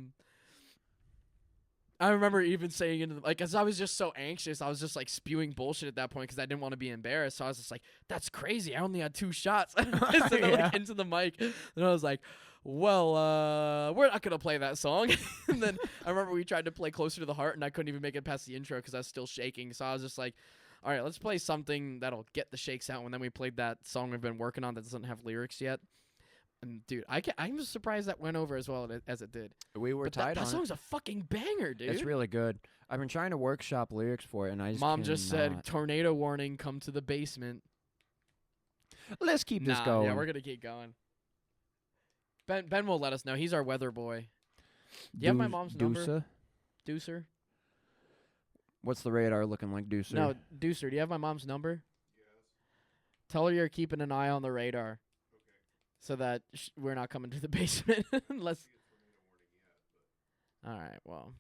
I remember even saying into the, like, cause I was just so anxious. I was just like spewing bullshit at that point because I didn't want to be embarrassed. So I was just like, "That's crazy. I only had 2 shots." So then, like, into the mic, and I was like, "Well, we're not gonna play that song." And then I remember we tried to play Closer to the Heart, and I couldn't even make it past the intro because I was still shaking. So I was just like, "All right, let's play something that'll get the shakes out." And then we played that song we've been working on that doesn't have lyrics yet. And dude, I'm just surprised that went over as well as it did. We were tied that on song's a fucking banger, dude. it. It's really good. I've been trying to workshop lyrics for it, and I just Mom just said, cannot. "Tornado warning, come to the basement." Let's keep this Nah, going. yeah, we're gonna keep going. Ben will let us know. He's our weather boy. Do you have my mom's number? Deucer? Deucer? What's the radar looking like, Deucer? No, Deucer. Do you have my mom's number? Yes. Tell her you're keeping an eye on the radar. So that we're not coming to the basement unless. All right, well,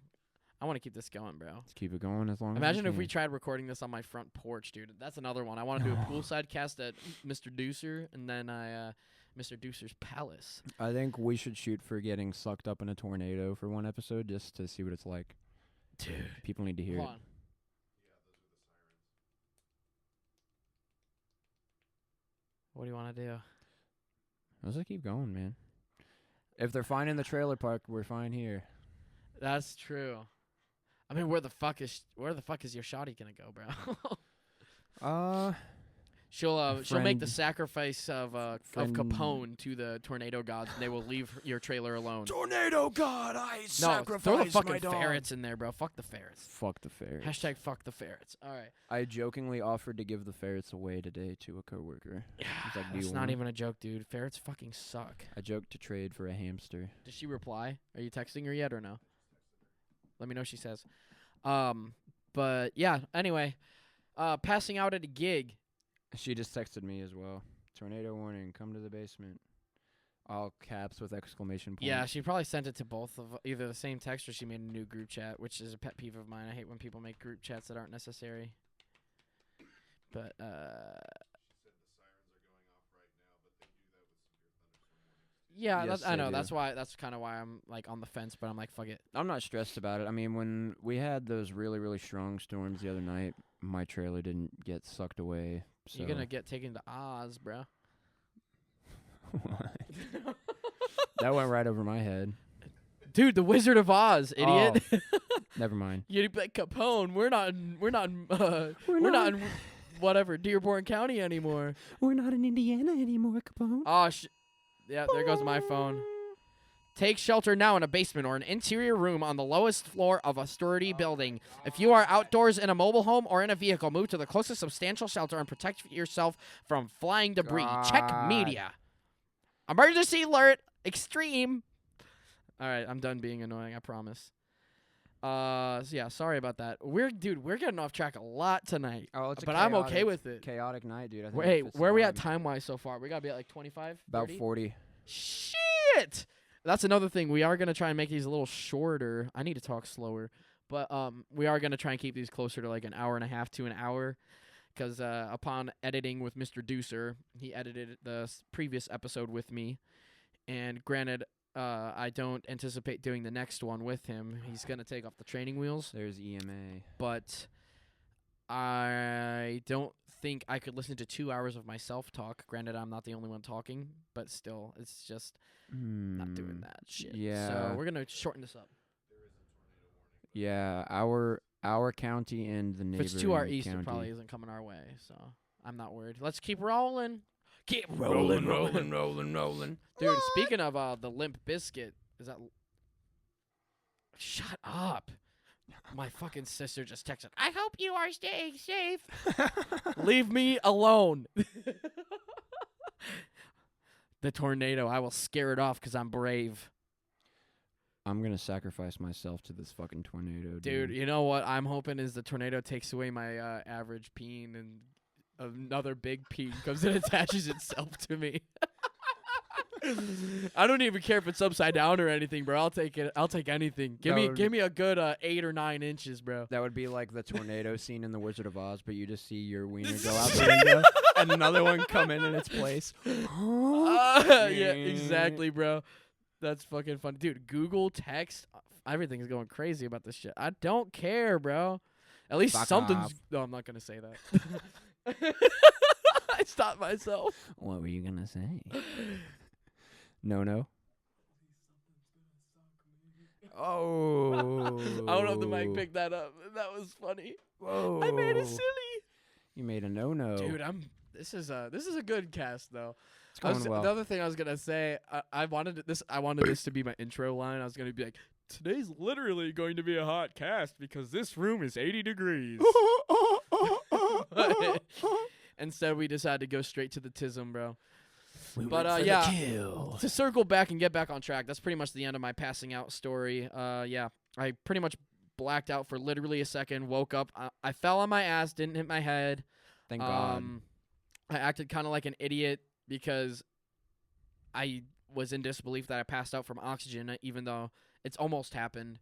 I want to keep this going, bro. Let's keep it going as long Imagine as if we tried recording this on my front porch, dude. That's another one. I want to do a poolside cast at Mr. Deucer, and then Mr. Deucer's Palace. I think we should shoot for getting sucked up in a tornado for one episode just to see what it's like. Dude. People need to hear Hold it. on. What do you want to do? Let's just keep going, man. If they're fine in the trailer park, we're fine here. That's true. I mean, where the fuck is your shawty gonna go, bro? She'll make the sacrifice of Capone to the tornado gods, and they will leave your trailer alone. Tornado god, I sacrifice throw the fucking my dog. ferrets in there, bro. Fuck the ferrets. Fuck the ferrets. Hashtag fuck the ferrets. All right. I jokingly offered to give the ferrets away today to a coworker. He's like, "Do That's you not want?" even a joke, dude. Ferrets fucking suck. I joked to trade for a hamster. Did she reply? Are you texting her yet or no? Let me know what she says. But yeah. Anyway, passing out at a gig. She just texted me as well. Tornado warning, come to the basement. All caps with exclamation points. Yeah, she probably sent it to both of either the same text or she made a new group chat, which is a pet peeve of mine. I hate when people make group chats that aren't necessary. But yeah, Yes, I they know. do. That's kind of why I'm like on the fence, but I'm like, fuck it. I'm not stressed about it. I mean, when we had those really, really strong storms the other night, my trailer didn't get sucked away. So. You're gonna get taken to Oz, bro. That went right over my head. Dude, the Wizard of Oz, idiot. Oh, never mind. You'd be like, Capone, we're not in whatever Dearborn County anymore. We're not in Indiana anymore, Capone. Oh yeah, there goes my phone. Take shelter now in a basement or an interior room on the lowest floor of a sturdy building. If you are outdoors in a mobile home or in a vehicle, move to the closest substantial shelter and protect yourself from flying debris. Check God. media. Emergency alert. Extreme. All right, I'm done being annoying, I promise. So yeah, sorry about that. We're getting off track a lot tonight. Oh, it's but I'm okay with it. Chaotic night, dude. I think Hey, it fits where are the we at vibe. time-wise so far? We got to be at like 25? About 30? 40. Shit! That's another thing. We are going to try and make these a little shorter. I need to talk slower. But we are going to try and keep these closer to like an hour and a half to an hour. Because upon editing with Mr. Deucer, he edited the previous episode with me. And granted, I don't anticipate doing the next one with him. He's going to take off the training wheels. There's EMA. But I don't think I could listen to 2 hours of myself talk. Granted, I'm not the only one talking. But still, it's just not doing that shit. Yeah. So we're going to shorten this up. Yeah, our county and the If neighboring it's to our east, county. it probably isn't coming our way. So I'm not worried. Let's keep rolling. Keep rolling. Dude, speaking of the Limp Biscuit, is that... Shut up. My fucking sister just texted, I hope you are staying safe. Leave me alone. The tornado, I will scare it off because I'm brave. I'm going to sacrifice myself to this fucking tornado, Dude, you know what I'm hoping is the tornado takes away my average peen and another big peen comes and attaches itself to me. I don't even care if it's upside down or anything, bro. I'll take it. I'll take anything. Give me a good 8 or 9 inches, bro. That would be like the tornado scene in The Wizard of Oz, but you just see your wiener go out the window and another one come in its place. Yeah, exactly, bro. That's fucking fun. Dude, Google text everything's going crazy about this shit. I don't care, bro. At least Fuck something's. off. No, I'm not gonna say that. I stopped myself. What were you gonna say? No. Oh. I don't know if the mic picked that up. That was funny. Whoa. I made it silly. You made a no. Dude, This is a good cast though. It's going well. Another thing I was gonna say, I wanted this to be my intro line. I was gonna be like, today's literally going to be a hot cast because this room is 80 degrees. Instead, we decided to go straight to the tism, bro. To circle back and get back on track, that's pretty much the end of my passing out story. I pretty much blacked out for literally a second, woke up. I fell on my ass, didn't hit my head. Thank God. I acted kind of like an idiot because I was in disbelief that I passed out from oxygen, even though it's almost happened.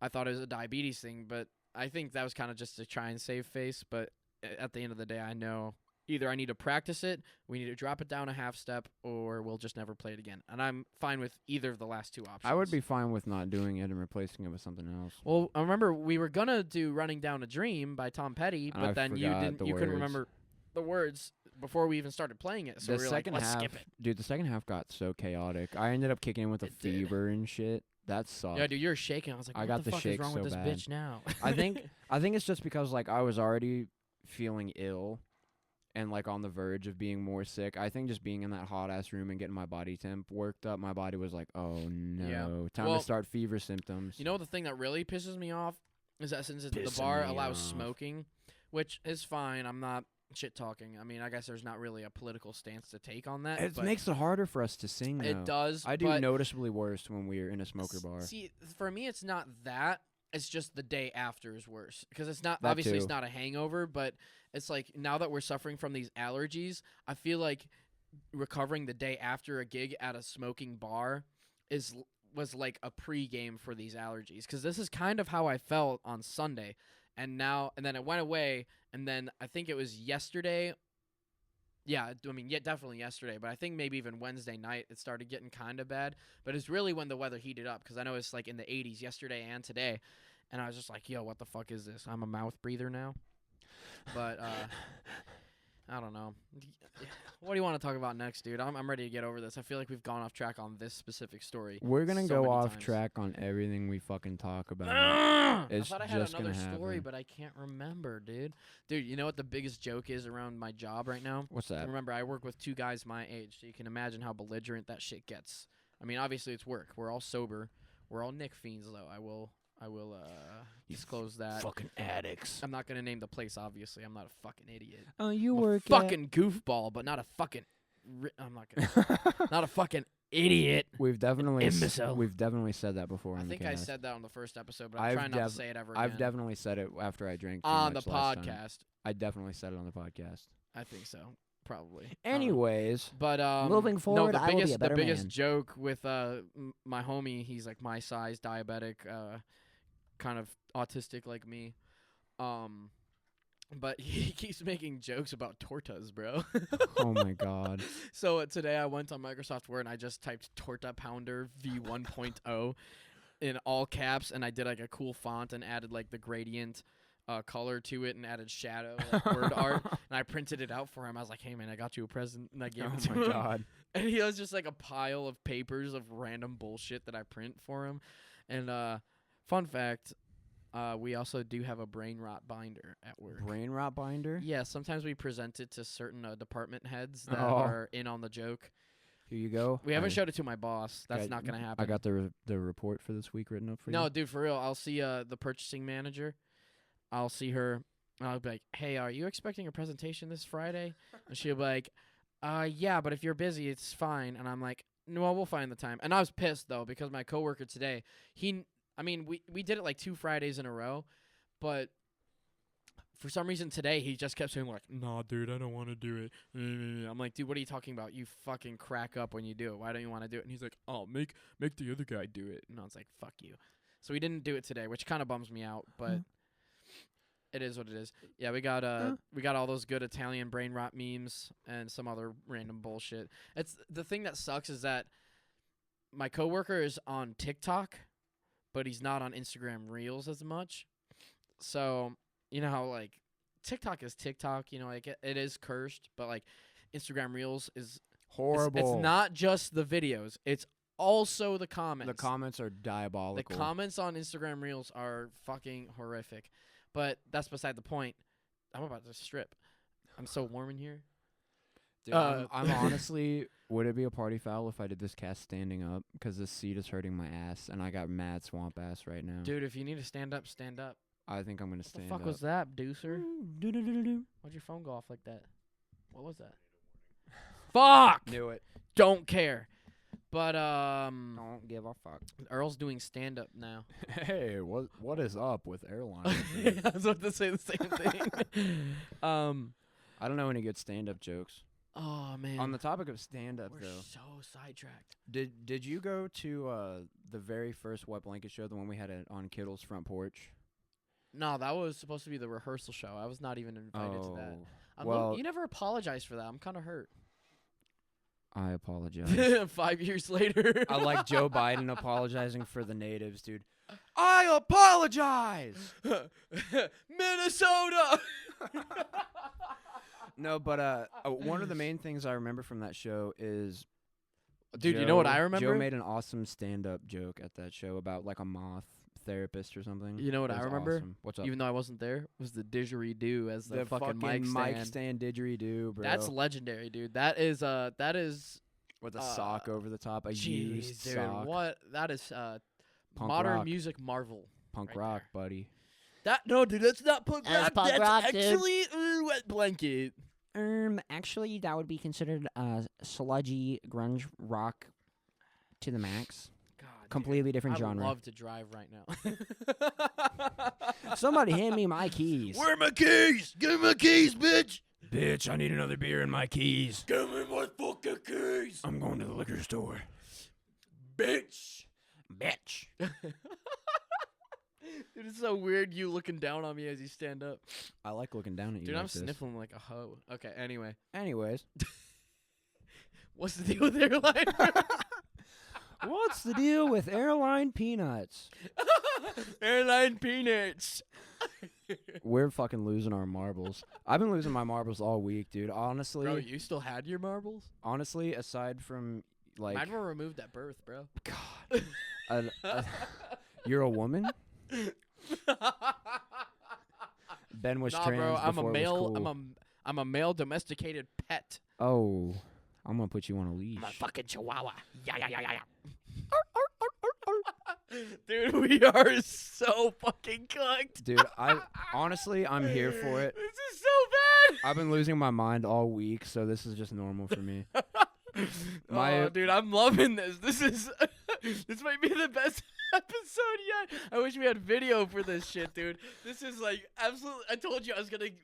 I thought it was a diabetes thing, but I think that was kind of just to try and save face. But at the end of the day, I know either I need to practice it, we need to drop it down a half step, or we'll just never play it again. And I'm fine with either of the last two options. I would be fine with not doing it and replacing it with something else. Well, I remember we were gonna do "Running Down a Dream" by Tom Petty, but then you couldn't remember the words before we even started playing it. So we were like, let's skip it. Dude, the second half got so chaotic. I ended up kicking in with a fever and shit. That sucked. Yeah, dude, you were shaking. I was like, what got the fuck is wrong with this bad. bitch now? I think it's just because like I was already feeling ill and like on the verge of being more sick. I think just being in that hot ass room and getting my body temp worked up, my body was like, oh no, time to start fever symptoms. You know the thing that really pisses me off is that since the bar allows smoking, which is fine. I'm not shit talking. I mean, I guess there's not really a political stance to take on that. It makes it harder for us to sing, though. It does. I do noticeably worse when we're in a smoker bar. See, for me, it's not that. It's just the day after is worse. Because it's not, That obviously, too. it's not a hangover, but it's like now that we're suffering from these allergies, I feel like recovering the day after a gig at a smoking bar was like a pre-game for these allergies. Because this is kind of how I felt on Sunday. And then it went away, and then I think it was yesterday. Yeah, I mean, definitely yesterday, but I think maybe even Wednesday night it started getting kind of bad. But it's really when the weather heated up, because I know it's like in the 80s yesterday and today, and I was just like, yo, what the fuck is this? I'm a mouth breather now. But I don't know. What do you want to talk about next, dude? I'm ready to get over this. I feel like we've gone off track on this specific story. We're gonna so go many off times. track on everything we fucking talk about. I It's thought I had just another gonna story, happen. but I can't remember, dude. Dude, you know what the biggest joke is around my job right now? What's that? Remember, I work with two guys my age, so you can imagine how belligerent that shit gets. I mean, obviously it's work. We're all sober. We're all Nick fiends, though. I will disclose that. Fucking addicts. I'm not gonna name the place. Obviously, I'm not a fucking idiot. Oh, you I'm a work fucking goofball, but not a fucking. I'm not gonna. Not a fucking idiot. We've definitely Imbecile. we've definitely said that before. I on think the I cast. said that on the first episode, but I'm trying not to say it ever again. I've definitely said it after I drank too on the much last time. podcast. I definitely said it on the podcast. I think so, probably. I don't know. Anyways, But Moving forward, no, I will be a better the biggest man. joke with my homie, he's like my size, diabetic, kind of autistic like me. But he keeps making jokes about tortas, bro. oh my god. So today I went on Microsoft Word and I just typed Torta Pounder V1.0 in all caps, and I did like a cool font and added like the gradient color to it and added shadow like word art, and I printed it out for him. I was like, hey man, I got you a present, and I gave it to Oh my him. god. And he has just like a pile of papers of random bullshit that I print for him. And fun fact, we also do have a brain rot binder at work. Brain rot binder? Yeah, sometimes we present it to certain department heads that Oh. are in on the joke. Here you go. We haven't showed it to my boss. That's not going to happen. I got the report for this week written up for you. No, dude, for real. I'll see the purchasing manager. I'll see her. And I'll be like, hey, are you expecting a presentation this Friday? And she'll be like, yeah, but if you're busy, it's fine. And I'm like, no, we'll find the time. And I was pissed, though, because my coworker today, we did it like 2 Fridays in a row, but for some reason today he just kept saying like, nah, dude, I don't want to do it. I'm like, dude, what are you talking about? You fucking crack up when you do it. Why don't you want to do it? And he's like, oh, make the other guy do it. And I was like, fuck you. So we didn't do it today, which kind of bums me out, but it is what it is. Yeah, we got all those good Italian brain rot memes and some other random bullshit. It's the thing that sucks is that my coworker is on TikTok, but he's not on Instagram Reels as much. So, you know how, like, TikTok is TikTok, you know, like, it is cursed, but, like, Instagram Reels is Horrible. It's not just the videos. It's also the comments. The comments are diabolical. The comments on Instagram Reels are fucking horrific. But that's beside the point. I'm about to strip. I'm so warm in here. Dude, I'm honestly, would it be a party foul if I did this cast standing up? Because this seat is hurting my ass, and I got mad swamp ass right now. Dude, if you need to stand up, stand up. I think I'm going to stand up. What the fuck was that, Deucer? Why'd your phone go off like that? What was that? Fuck! Knew it. Don't care. But, Don't give a fuck. Earl's doing stand-up now. Hey, what is up with airlines? I was about to say the same thing. I don't know any good stand-up jokes. Oh, man. On the topic of stand-up, We're though, so sidetracked. did you go to the very first Wet Blanket show, the one we had on Kittle's front porch? No, that was supposed to be the rehearsal show. I was not even invited to that. Well, you never apologized for that. I'm kind of hurt. I apologize. 5 years later. I like Joe Biden apologizing for the natives, dude. I apologize! Minnesota! No, but one of the main things I remember from that show is... Dude, you know what I remember? Joe made an awesome stand-up joke at that show about, like, a moth therapist or something. You know what It I was remember? awesome. What's up? Even though I wasn't there, was the didgeridoo as the fucking mic stand. Didgeridoo, bro. That's legendary, dude. That is with a sock over the top, a jeez, used dude, sock. what? That is Punk modern rock. music marvel. Punk right rock, there. buddy. No, dude, that's not punk That's rock. punk That's rock, dude. actually Wet Blanket. Actually, that would be considered sludgy grunge rock to the max. God, Completely different I genre. would love to drive right now. Somebody hand me my keys. Where are my keys? Give me my keys, bitch. Bitch, I need another beer and my keys. Give me my fucking keys, I'm going to the liquor store. bitch. Bitch. Dude, it's so weird you looking down on me as you stand up. I like looking down at you. Dude, like I'm this. sniffling like a hoe. Okay, anyway. Anyways, What's the deal with airline? what's the deal with airline peanuts? Airline peanuts. We're fucking losing our marbles. I've been losing my marbles all week, dude. Honestly, Bro, you still had your marbles? aside from like, Mine were removed at birth, bro. God, you're a woman. Ben was Nah, trans bro, I'm a before it was male. cool. I'm a male domesticated pet. Oh, I'm gonna put you on a leash. I'm a fucking chihuahua. Yeah. Dude, we are so fucking cooked. Dude, honestly, I'm here for it. This is so bad. I've been losing my mind all week, so this is just normal for me. Oh, dude, I'm loving this. This might be the best episode yet. I wish we had video for this shit, dude. This is like absolutely. I told you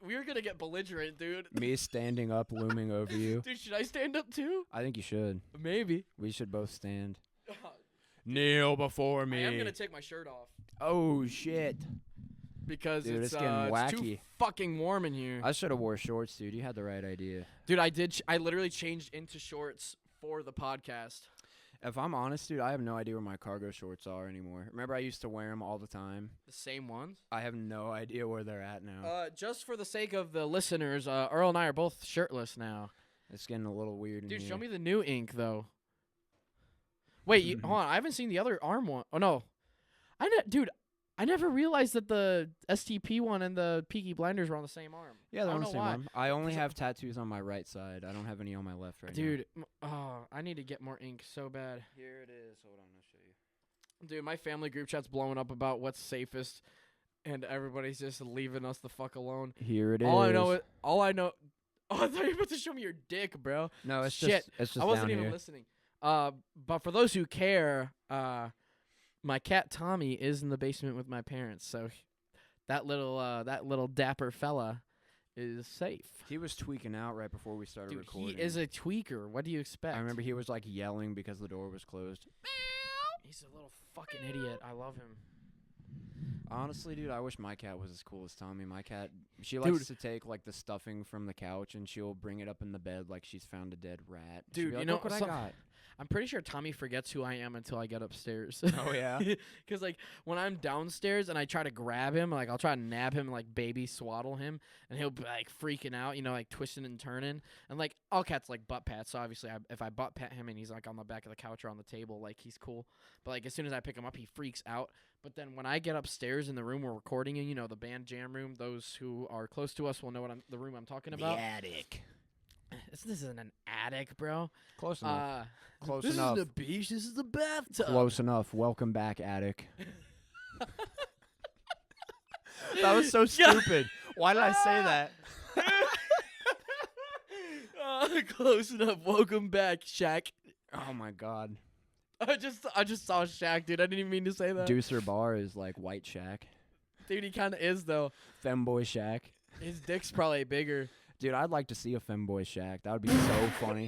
we were gonna get belligerent, dude. Me standing up, looming over you. Dude, should I stand up too? I think you should. Maybe. We should both stand. Kneel before me. I am gonna take my shirt off Oh shit! because Dude, it's it's getting it's too wacky. fucking warm in here. I should have wore shorts, dude. You had the right idea. Dude, I did. I literally changed into shorts for the podcast. If I'm honest, dude, I have no idea where my cargo shorts are anymore. Remember, I used to wear them all the time. The same ones. I have no idea where they're at now. Just for the sake of the listeners, Earl and I are both shirtless now. It's getting a little weird in Dude, here. show me the new ink though. Wait, hold on. I haven't seen the other arm one. Oh no, dude, I never realized that the STP one and the Peaky Blinders were on the same arm. Yeah, they're I on don't the know same why. arm. I only 'Cause have tattoos on my right side. I don't have any on my left right now. Dude, I need to get more ink so bad. Here it is. Hold on, I'll show you. Dude, my family group chat's blowing up about what's safest, and everybody's just leaving us the fuck alone. Here it is. All I know. Oh, I thought you were about to show me your dick, bro. No, it's Shit. just it's just I wasn't down even here. listening. But for those who care, my cat Tommy is in the basement with my parents, so that little dapper fella is safe. He was tweaking out right before we started Dude, recording. he is a tweaker. What do you expect? I remember he was like yelling because the door was closed. He's a little fucking idiot. I love him. Honestly, dude, I wish my cat was as cool as Tommy. My cat, she Dude. likes to take like the stuffing from the couch and she'll bring it up in the bed like she's found a dead rat. She'll Dude, be like, you know, look what I some- got. I'm pretty sure Tommy forgets who I am until I get upstairs. Oh, yeah? Because, like, when I'm downstairs and I try to grab him, like, I'll try to nab him, like, baby swaddle him, and he'll be, like, freaking out, you know, like, twisting and turning. And, like, all cats like butt pats, so obviously if I butt pat him and he's, like, on the back of the couch or on the table, like, he's cool. But, like, as soon as I pick him up, he freaks out. But then when I get upstairs in the room we're recording in, you know, the band jam room, those who are close to us will know the room I'm talking about. The attic. This isn't an attic, bro. Close enough. Close this enough. This isn't a beach. This is the bathtub. Close enough. Welcome back, attic. That was so stupid. Why did I say that? Close enough. Welcome back, Shaq. Oh, my God. I just saw Shaq, dude. I didn't even mean to say that. Deucer Bar is like White Shaq. Dude, he kind of is, though. Femboy Shaq. His dick's probably bigger. Dude, I'd like to see a Femboy Shaq. That would be so funny.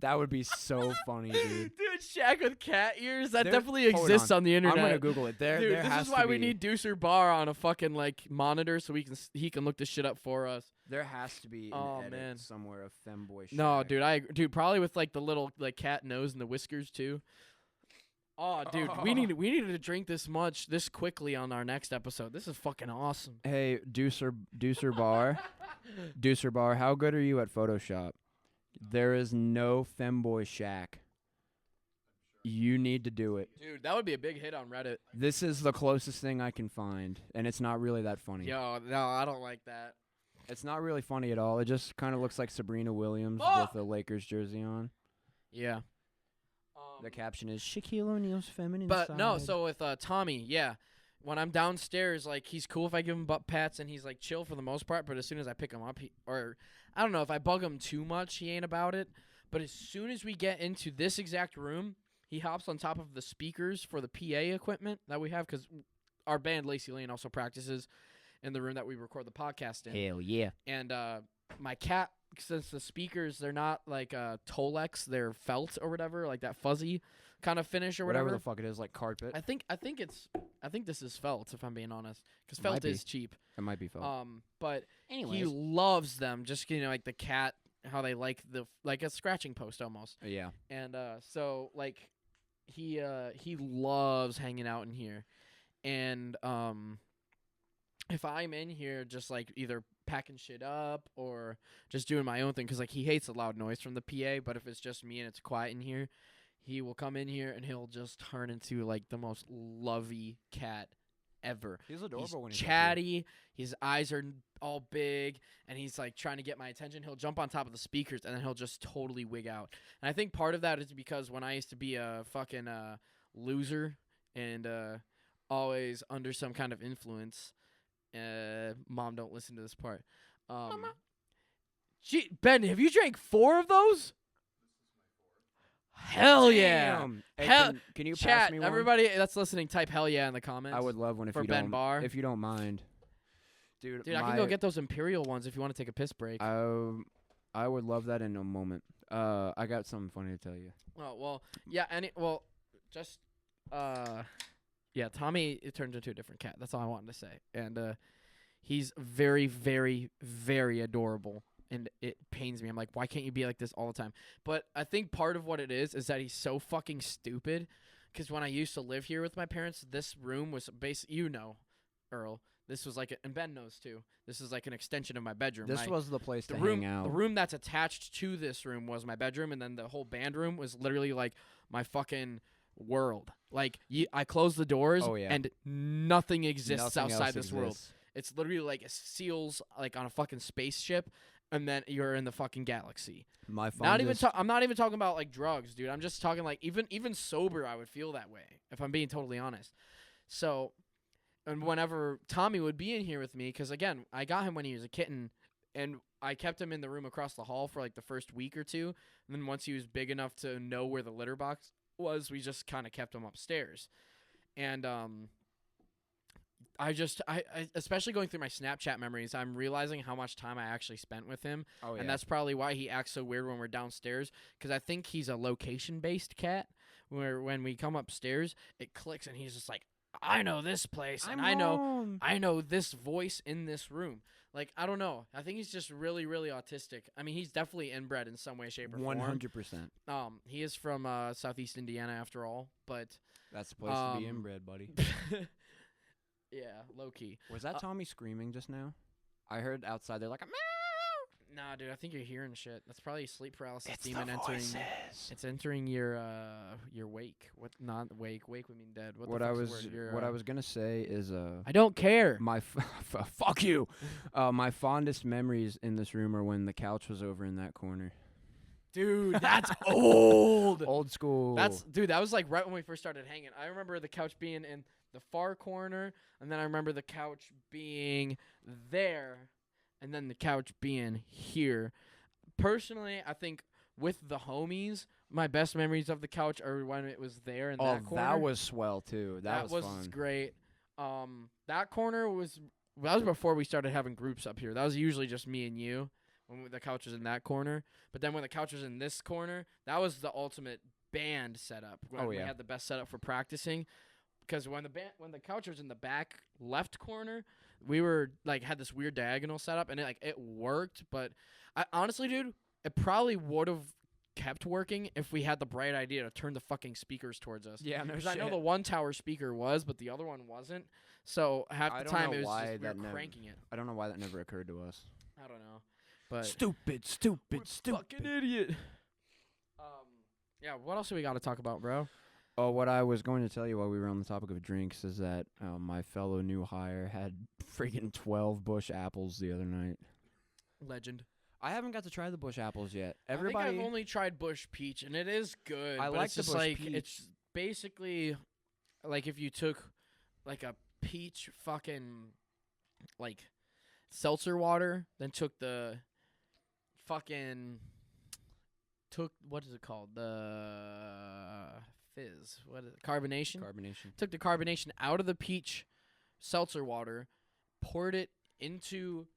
That would be so funny, dude. Dude, Shaq with cat ears? That There- definitely hold exists on. on the internet. I'm going to Google it. There Dude, has this is to why we be- need Deucer Bar on a fucking, like, monitor so he can look this shit up for us. There has to be Oh, an edit man. somewhere of Femboy Shaq. No, dude, probably with, like, the little, like, cat nose and the whiskers, too. Oh, dude, we needed to drink this quickly on our next episode. This is fucking awesome. Hey, Deucer Bar. Deucer Bar, how good are you at Photoshop? There is no Femboy Shaq. You need to do it. Dude, that would be a big hit on Reddit. This is the closest thing I can find, and it's not really that funny. Yo, no, I don't like that. It's not really funny at all. It just kind of looks like Sabrina Williams Oh! with a Lakers jersey on. Yeah. The caption is Shaquille O'Neal's feminine But side. no, so with Tommy, yeah. When I'm downstairs, like, he's cool if I give him butt pats and he's, like, chill for the most part. But as soon as I pick him up, I don't know, if I bug him too much, he ain't about it. But as soon as we get into this exact room, he hops on top of the speakers for the PA equipment that we have, because our band, Lacey Lane, also practices in the room that we record the podcast in. Hell yeah. And my cat, since the speakers, they're not like Tolex, they're felt or whatever, like that fuzzy kind of finish or whatever whatever. the fuck it is, like carpet. I think this is felt, if I'm being honest, because It felt might be. is cheap. It might be felt. But Anyways, he loves them, just, you know, like the cat, how they like a scratching post almost. Yeah. And so like he loves hanging out in here, and if I'm in here just like either packing shit up or just doing my own thing, because like he hates the loud noise from the PA, but if it's just me and it's quiet in here, he will come in here and he'll just turn into like the most lovey cat ever. He's adorable when he's chatty. His eyes are all big, and he's like trying to get my attention. He'll jump on top of the speakers, and then he'll just totally wig out. And I think part of that is because when I used to be a fucking loser and always under some kind of influence. Mom, don't listen to this part. Mama. Gee, Ben, have you drank 4 of those? Hell yeah! Damn. Hey, Hell- can you pass Chat, me one? everybody that's listening, type hell yeah in the comments. I would love one if for you Ben don't. Barr. If you don't mind, dude. Dude, I can go get those Imperial ones if you want to take a piss break. I would love that in a moment. I got something funny to tell you. Oh, well, yeah, yeah, Tommy, it turned into a different cat. That's all I wanted to say. And he's very, very, very adorable, and it pains me. I'm like, why can't you be like this all the time? But I think part of what it is that he's so fucking stupid, because when I used to live here with my parents, this room was Earl, this was like, and Ben knows too, this is like an extension of my bedroom. This was the place to room, hang out. The room that's attached to this room was my bedroom, and then the whole band room was literally like my fucking world. Like, I close the doors, and nothing exists Nothing outside else this world. exists. It's literally like seals, like on a fucking spaceship, and then you're in the fucking galaxy. My I'm not even talking about like drugs, dude. I'm just talking like even sober, I would feel that way if I'm being totally honest. So, and whenever Tommy would be in here with me, because again, I got him when he was a kitten, and I kept him in the room across the hall for like the first week or two. And then once he was big enough to know where the litter box was, we just kind of kept him upstairs. And I especially going through my Snapchat memories, I'm realizing how much time I actually spent with him. And that's probably why he acts so weird when we're downstairs, because I think he's a location-based cat, where when we come upstairs, it clicks and he's just like, I know this place, and home. I know this voice in this room. Like, I don't know. I think he's just really, really autistic. I mean, he's definitely inbred in some way, shape, or form. 100%. He is from Southeast Indiana, after all, but That's the place to be inbred, buddy. yeah, low key. Was that Tommy screaming just now? I heard outside. They're like, meow. Nah, dude, I think you're hearing shit. That's probably sleep paralysis It's demon the entering. voices. It's entering your wake. What? Not wake. Wake would mean dead. What the I fuck's was the word? Your, what I was gonna say is I don't care. my fuck you. My fondest memories in this room are when the couch was over in that corner. Dude, that's old. Old school. That was like right when we first started hanging. I remember the couch being in the far corner, and then I remember the couch being there, and then the couch being here. Personally, I think with the homies, my best memories of the couch are when it was there in that corner. That was swell too. That was fun. Great. That corner was before we started having groups up here. That was usually just me and you when the couch was in that corner. But then when the couch was in this corner, that was the ultimate band setup. When we had the best setup for practicing. Because when the couch was in the back left corner, we were like had this weird diagonal setup, and it worked. But honestly, dude, it probably would have kept working if we had the bright idea to turn the fucking speakers towards us. Yeah, no shit. Because I know the one tower speaker was, but the other one wasn't. So half the time it was just we were cranking it. I don't know why that never occurred to us. I don't know, but stupid. Fucking idiot. Yeah. What else do we got to talk about, bro? Oh, what I was going to tell you while we were on the topic of drinks is that my fellow new hire had freaking 12 Bush apples the other night. Legend. I haven't got to try the Bush apples yet. I think I've only tried Bush Peach, and it is good. I but like it's the just Bush like Peach. It's basically like if you took like a peach fucking like seltzer water, then took the fucking what is it called? The fizz. What is it? Carbonation? Took the carbonation out of the peach seltzer water, poured it into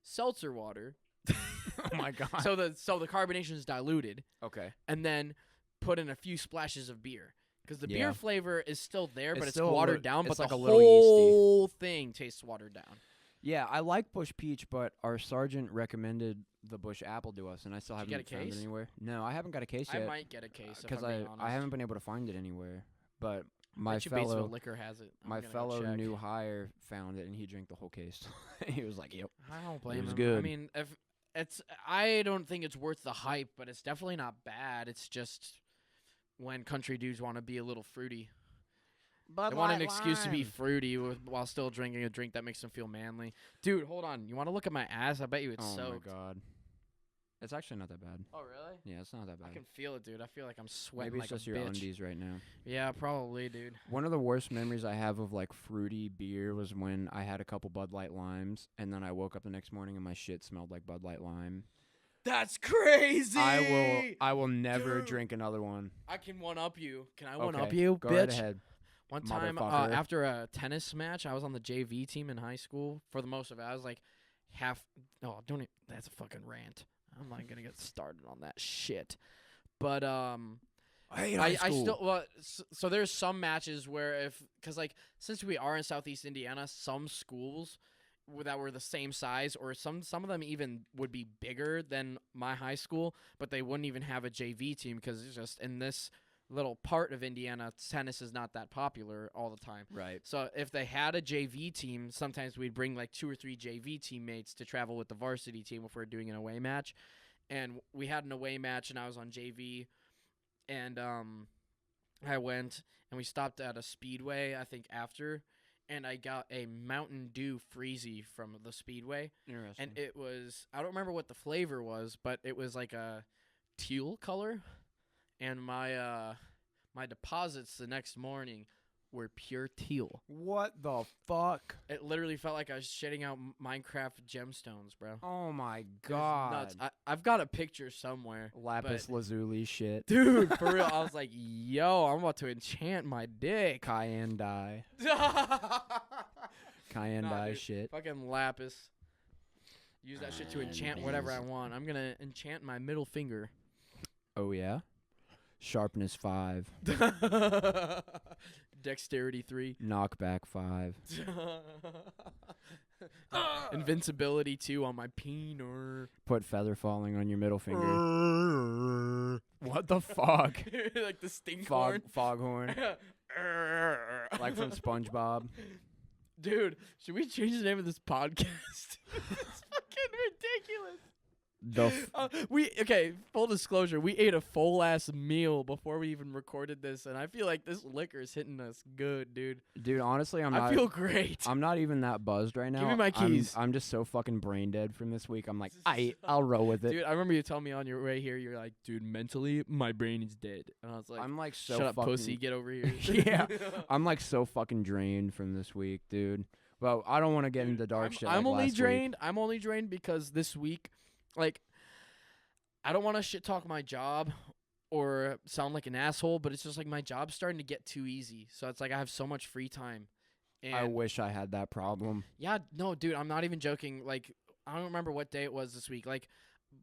seltzer water. Oh my god. So the carbonation is diluted. Okay. And then put in a few splashes of beer. Because the beer flavor is still there, but it's still watered down. it's But like the a little yeasty. whole thing tastes watered down. Yeah, I like Bush Peach, but our sergeant recommended the Bush Apple to us, and I still Did you haven't get a found it case? anywhere. No, I haven't got a case yet. I might get a case because if I'm being honest. I haven't been able to find it anywhere. But I bet you Batesville Liquor has it. my fellow new hire found it, and he drank the whole case. He was like, "Yep." I don't blame It was him. good. I mean, I don't think it's worth the hype, but it's definitely not bad. It's just when country dudes want to be a little fruity. They want an excuse to be fruity while still drinking a drink that makes them feel manly. Dude, hold on. You want to look at my ass? I bet you it's soaked. Oh my god. It's actually not that bad. Oh, really? Yeah, it's not that bad. I can feel it, dude. I feel like I'm sweating Maybe it's like just a your bitch. undies right now. Yeah, probably, dude. One of the worst memories I have of like fruity beer was when I had a couple Bud Light Limes, and then I woke up the next morning and my shit smelled like Bud Light Lime. That's crazy. I will never Dude. drink another one. I can one up you. Can I Okay, one up you, go bitch? right ahead. One time motherfucker. after a tennis match, I was on the JV team in high school for the most of it. I was like that's a fucking rant. I'm not gonna get started on that shit. But I hate high I school. still so there's some matches where because like since we are in Southeast Indiana, some schools that were the same size or some of them even would be bigger than my high school, but they wouldn't even have a JV team because it's just in this little part of Indiana, tennis is not that popular all the time. Right. So if they had a JV team, sometimes we'd bring like 2 or 3 JV teammates to travel with the varsity team if we're doing an away match. And we had an away match, and I was on JV, and I went, and we stopped at a Speedway, I think, after, and I got a Mountain Dew Freezy from the Speedway. Interesting. And it was, I don't remember what the flavor was, but it was like a teal color. And my deposits the next morning were pure teal. What the fuck? It literally felt like I was shitting out Minecraft gemstones, bro. Oh my It was god. nuts. I've got a picture somewhere. Lapis lazuli shit. Dude, for real. I was like, yo, I'm about to enchant my dick. Cayenne dye. Cayenne Nah, dye dude. shit. Fucking lapis. Use that shit to enchant whatever I want. I'm going to enchant my middle finger. Oh yeah? Sharpness 5. Dexterity 3. Knockback 5. Invincibility 2 on my peener. Put feather falling on your middle finger. What the fuck? Like the stink horn. Foghorn. Like from SpongeBob. Dude, should we change the name of this podcast? It's fucking ridiculous. Full disclosure, we ate a full ass meal before we even recorded this, and I feel like this liquor is hitting us good, dude. Dude, honestly, I feel great. I'm not even that buzzed right now. Give me my keys. I'm just so fucking brain dead from this week. I'm like, I'll roll with it. Dude, I remember you telling me on your way here, you're like, dude, mentally, my brain is dead. And I was like, I'm like so shut up, fucking pussy, get over here. Yeah, I'm like so fucking drained from this week, dude. Well, I don't want to get into dark shit. I'm like only last drained. week. I'm only drained because this week, like, I don't want to shit talk my job or sound like an asshole, but it's just like my job's starting to get too easy. So it's like I have so much free time. And I wish I had that problem. yeah, no, dude, I'm not even joking. Like, I don't remember what day it was this week. Like,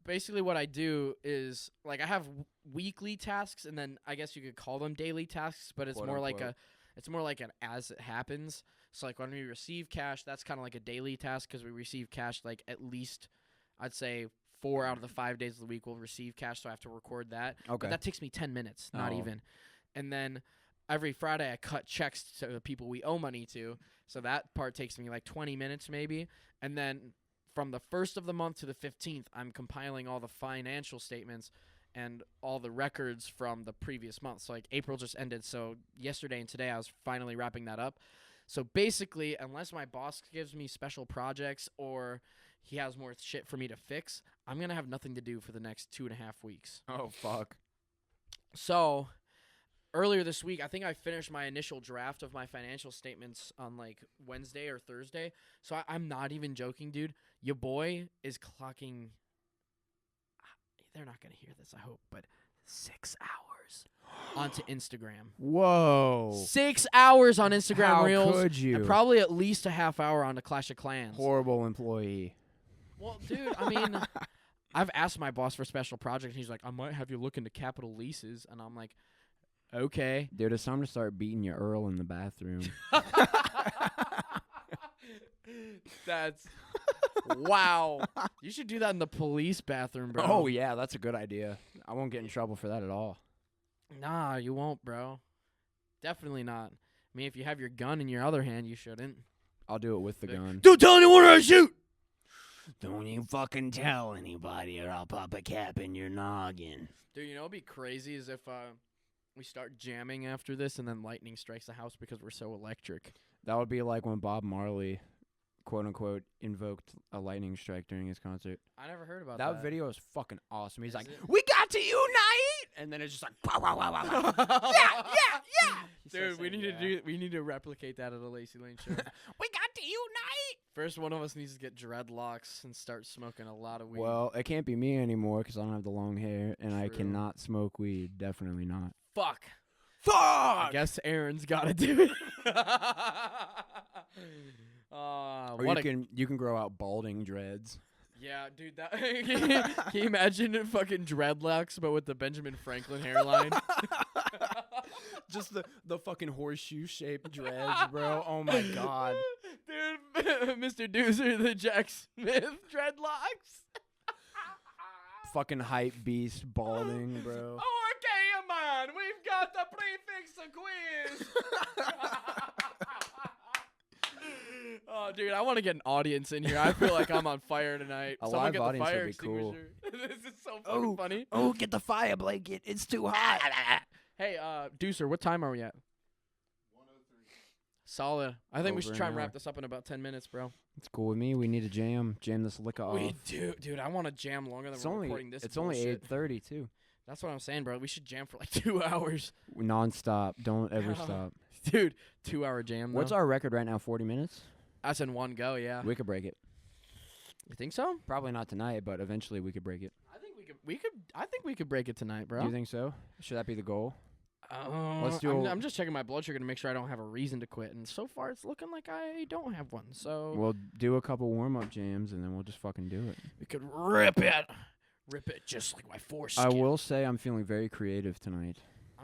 basically what I do is, like, I have weekly tasks, and then I guess you could call them daily tasks, but it's Quote, more unquote. like an as it happens. So, like, when we receive cash, that's kind of like a daily task because we receive cash, like, at least, I'd say, 4 out of the 5 days of the week we'll receive cash, so I have to record that. Okay. But that takes me 10 minutes, not Oh. even. And then every Friday I cut checks to the people we owe money to, so that part takes me like 20 minutes maybe. And then from the 1st of the month to the 15th, I'm compiling all the financial statements and all the records from the previous month. So, like, April just ended, so yesterday and today I was finally wrapping that up. So basically, unless my boss gives me special projects or he has more shit for me to fix, I'm going to have nothing to do for the next 2.5 weeks. Oh, fuck. So earlier this week, I think I finished my initial draft of my financial statements on, like, Wednesday or Thursday. So I'm not even joking, dude. Your boy is clocking, they're not going to hear this, I hope, but 6 hours onto Instagram. Whoa. 6 hours on Instagram How Reels. could you? And probably at least a half hour on the Clash of Clans. Horrible employee. Well, dude, I mean, I've asked my boss for a special project, and he's like, I might have you look into capital leases. And I'm like, okay. Dude, it's time to start beating your Earl in the bathroom. That's, wow. You should do that in the police bathroom, bro. Oh, yeah, that's a good idea. I won't get in trouble for that at all. Nah, you won't, bro. Definitely not. I mean, if you have your gun in your other hand, you shouldn't. I'll do it with the gun. Don't tell anyone I shoot! Don't you fucking tell anybody or I'll pop a cap in your noggin. Dude, you know what'd be crazy is if we start jamming after this and then lightning strikes the house because we're so electric. That would be like when Bob Marley, quote-unquote, invoked a lightning strike during his concert. I never heard about That video is fucking awesome. He's Is like, it? we got to unite! And then it's just like, pow, pow, pow, pow, pow. Yeah. Dude, we need to replicate that at a Lacey Lane show. We got to unite! First one of us needs to get dreadlocks and start smoking a lot of weed. Well, it can't be me anymore because I don't have the long hair, and I True. cannot smoke weed. Definitely not. fuck. Fuck! I guess Aaron's got to do it. Or what you can grow out balding dreads. Yeah, dude. That can you imagine fucking dreadlocks, but with the Benjamin Franklin hairline? Just the fucking horseshoe shaped dreads, bro. Oh my god. Dude, Mr. Doozer, the Jack Smith dreadlocks. Fucking hype beast balding, bro. Oh, okay, man. We've got the prefix quiz. Oh, dude, I want to get an audience in here. I feel like I'm on fire tonight. A Someone live get audience the fire would be cool. extinguisher. This is so fucking funny. Oh, get the fire blanket. It's too hot. Hey, Deucer, what time are we at? 1:03. Solid. I think we should Over try an and hour. wrap this up in about 10 minutes, bro. It's cool with me. We need to jam this liquor off. We do, dude. I want to jam longer than It's we're only recording this. it's only bullshit. 8:30 too. That's what I'm saying, bro. We should jam for like 2 hours, Non-stop. Don't ever Yeah. stop. dude. 2-hour jam. What's though. our record right now? 40 minutes? That's in one go. Yeah. We could break it. You think so? Probably not tonight, but eventually we could break it. I think we could. I think we could break it tonight, bro. Do you think so? Should that be the goal? Let's do a- I'm just checking my blood sugar to make sure I don't have a reason to quit, and so far it's looking like I don't have one. So We'll do a couple warm-up jams, and then we'll just fucking do it. we could rip it just like my foreskin. I will say I'm feeling very creative tonight.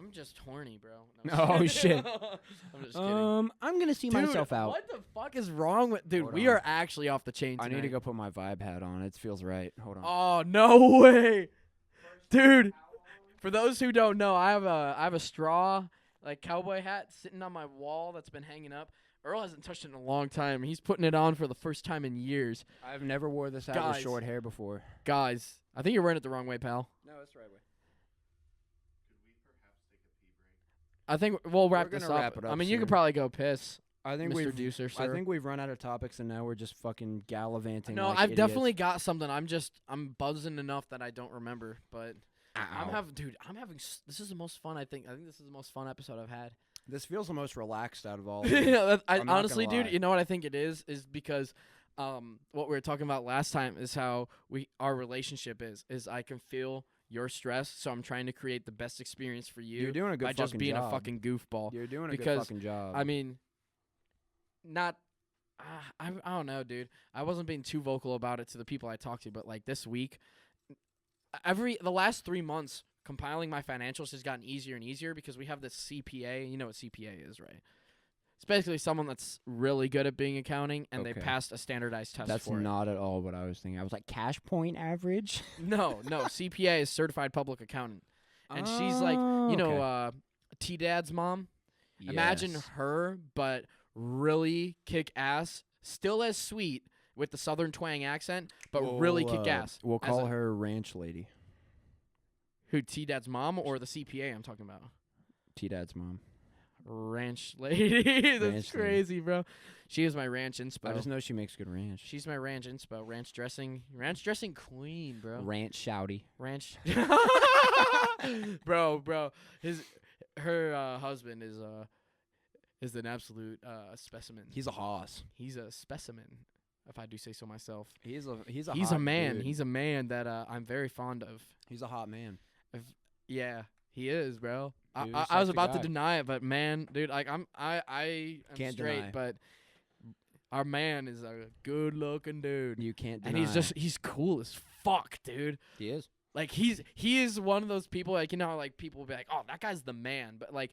I'm just horny, bro. No, I'm Oh, kidding. shit. I'm just kidding. I'm gonna see Dude, myself out. what the fuck is wrong with dude? Hold We on. are actually off the chain I tonight. need to go put my vibe hat on. It feels right. Hold on. Oh no way, dude! For those who don't know, I have a straw like cowboy hat sitting on my wall that's been hanging up. Earl hasn't touched it in a long time. He's putting it on for the first time in years. I've never wore this hat Guys. with short hair before. Guys, I think you're wearing it the wrong way, pal. No, that's the right way. I think we'll wrap We're this gonna up. wrap it I up mean, you could soon. probably go piss, I think Mr. Deucer, I sir. think we've run out of topics, and now we're just fucking gallivanting. No, like I've idiots. definitely got something. I'm buzzing enough that I don't remember, but I'm Ow. having. This is the most fun. I think this is the most fun episode I've had. This feels the most relaxed out of all. Of them. Yeah, I'm not honestly, gonna dude, lie. you know what I think it is because what we were talking about last time is how our relationship is I can feel your stress, so I'm trying to create the best experience for you You're doing a good by fucking just being job. a fucking goofball. You're doing a because, good fucking job. I mean, not. I don't know, dude. I wasn't being too vocal about it to the people I talked to, but like this week, the last 3 months, compiling my financials has gotten easier and easier because we have this CPA. You know what CPA is, right? It's basically someone that's really good at being accounting, and they Okay. passed a standardized test That's for not at all what I was thinking. I was like, cash point average? it. No, CPA is certified public accountant, and she's like, you know, T-Dad's mom. Imagine Yes. her, but really kick ass, still as sweet with the southern twang accent, but really kick ass. We'll as call a- her Ranch Lady. Who, T-Dad's mom or the CPA I'm talking about? T-Dad's mom. Ranch lady. That's Ranch lady. crazy, bro. She is my ranch inspo. I just know she makes good ranch. She's my ranch inspo. Ranch dressing queen, bro. Ranch shouty. Ranch. bro. Her husband is an absolute specimen. He's a hoss. He's a specimen, if I do say so myself. He's a He's hot a man. dude. He's a man that I'm very fond of. He's a hot man. Yeah, he is, bro. Dude, he's I was sexy about to guy. deny it, but man, dude, like I am Can't straight, deny. but our man is a good-looking dude, You can't and deny. he's cool as fuck, dude. He is. Like he is one of those people, like, you know, like people will be like, oh, that guy's the man, but like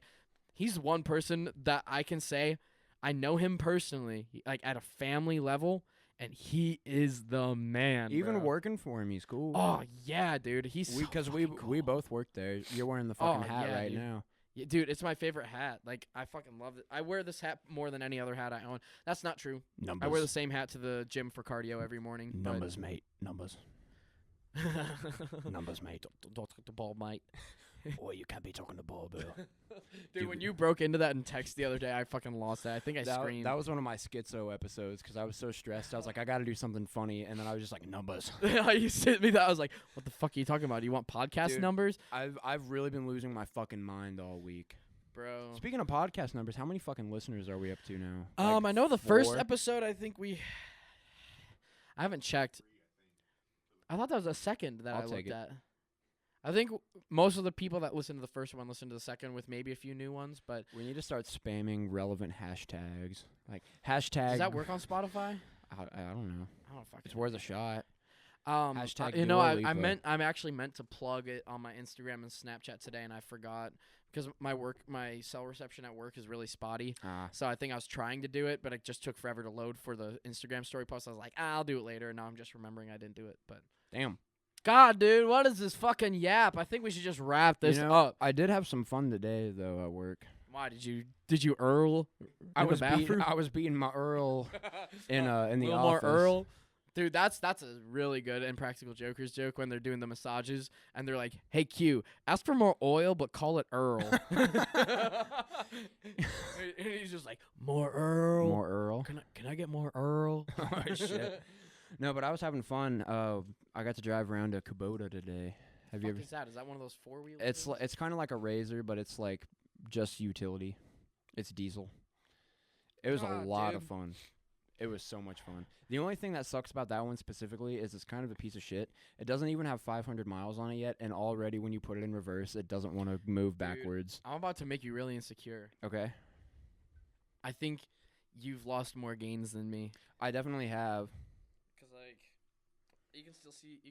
he's one person that I can say I know him personally, like at a family level, and he is the man. Even bro. working for him, he's cool. Oh yeah, dude, he's Because so we fucking we cool. both work there. You're wearing the fucking hat yeah, right dude. now. Yeah, dude, it's my favorite hat. Like, I fucking love it. I wear this hat more than any other hat I own. That's not true. Numbers. I wear the same hat to the gym for cardio every morning. but- Numbers, mate. Numbers. Numbers, mate. Don't talk the ball, mate. Boy, you can't be talking the ball, Bill. Dude, when you broke into that in text the other day, I fucking lost that. I think I screamed. That was one of my schizo episodes because I was so stressed. I was like, I got to do something funny, and then I was just like, numbers. You sent me that. I was like, what the fuck are you talking about? Do you want podcast Dude. numbers? I've really been losing my fucking mind all week. Bro. Speaking of podcast numbers, how many fucking listeners are we up to now? I know the first 4? episode, I think I haven't checked. I thought that was a second that I'll I take looked it. at. I think most of the people that listen to the first one listen to the second with maybe a few new ones, but We need to start spamming relevant hashtags. Like, hashtag. does that work on Spotify? I don't know. I don't fucking It's worth a shot. Hashtag Hashtag you know, Dua Lipa. I'm actually meant to plug it on my Instagram and Snapchat today, and I forgot because my cell reception at work is really spotty. So I think I was trying to do it, but it just took forever to load for the Instagram story post. I was like, I'll do it later, and now I'm just remembering I didn't do it. But Damn. God, dude, what is this fucking yap? I think we should just wrap this You know, up. I did have some fun today, though, at work. Why did you Earl? I in the was beating, bathroom? I was beating my Earl in the a little office. more Earl. Dude, that's a really good Impractical Jokers joke when they're doing the massages and they're like, "Hey Q, ask for more oil, but call it Earl." And he's just like, "More Earl, More Earl. Can I get more Earl?" Oh, shit. No, but I was having fun. I got to drive around to Kubota today. Have you ever? Is that one of those 4-wheelers? It's kind of like a Razor, but it's like just utility. It's diesel. It was a God, lot of dude. fun. It was so much fun. The only thing that sucks about that one specifically is it's kind of a piece of shit. It doesn't even have 500 miles on it yet, and already when you put it in reverse, it doesn't want to move backwards. I'm about to make you really insecure. Okay. I think you've lost more gains than me. I definitely have. Cause like, You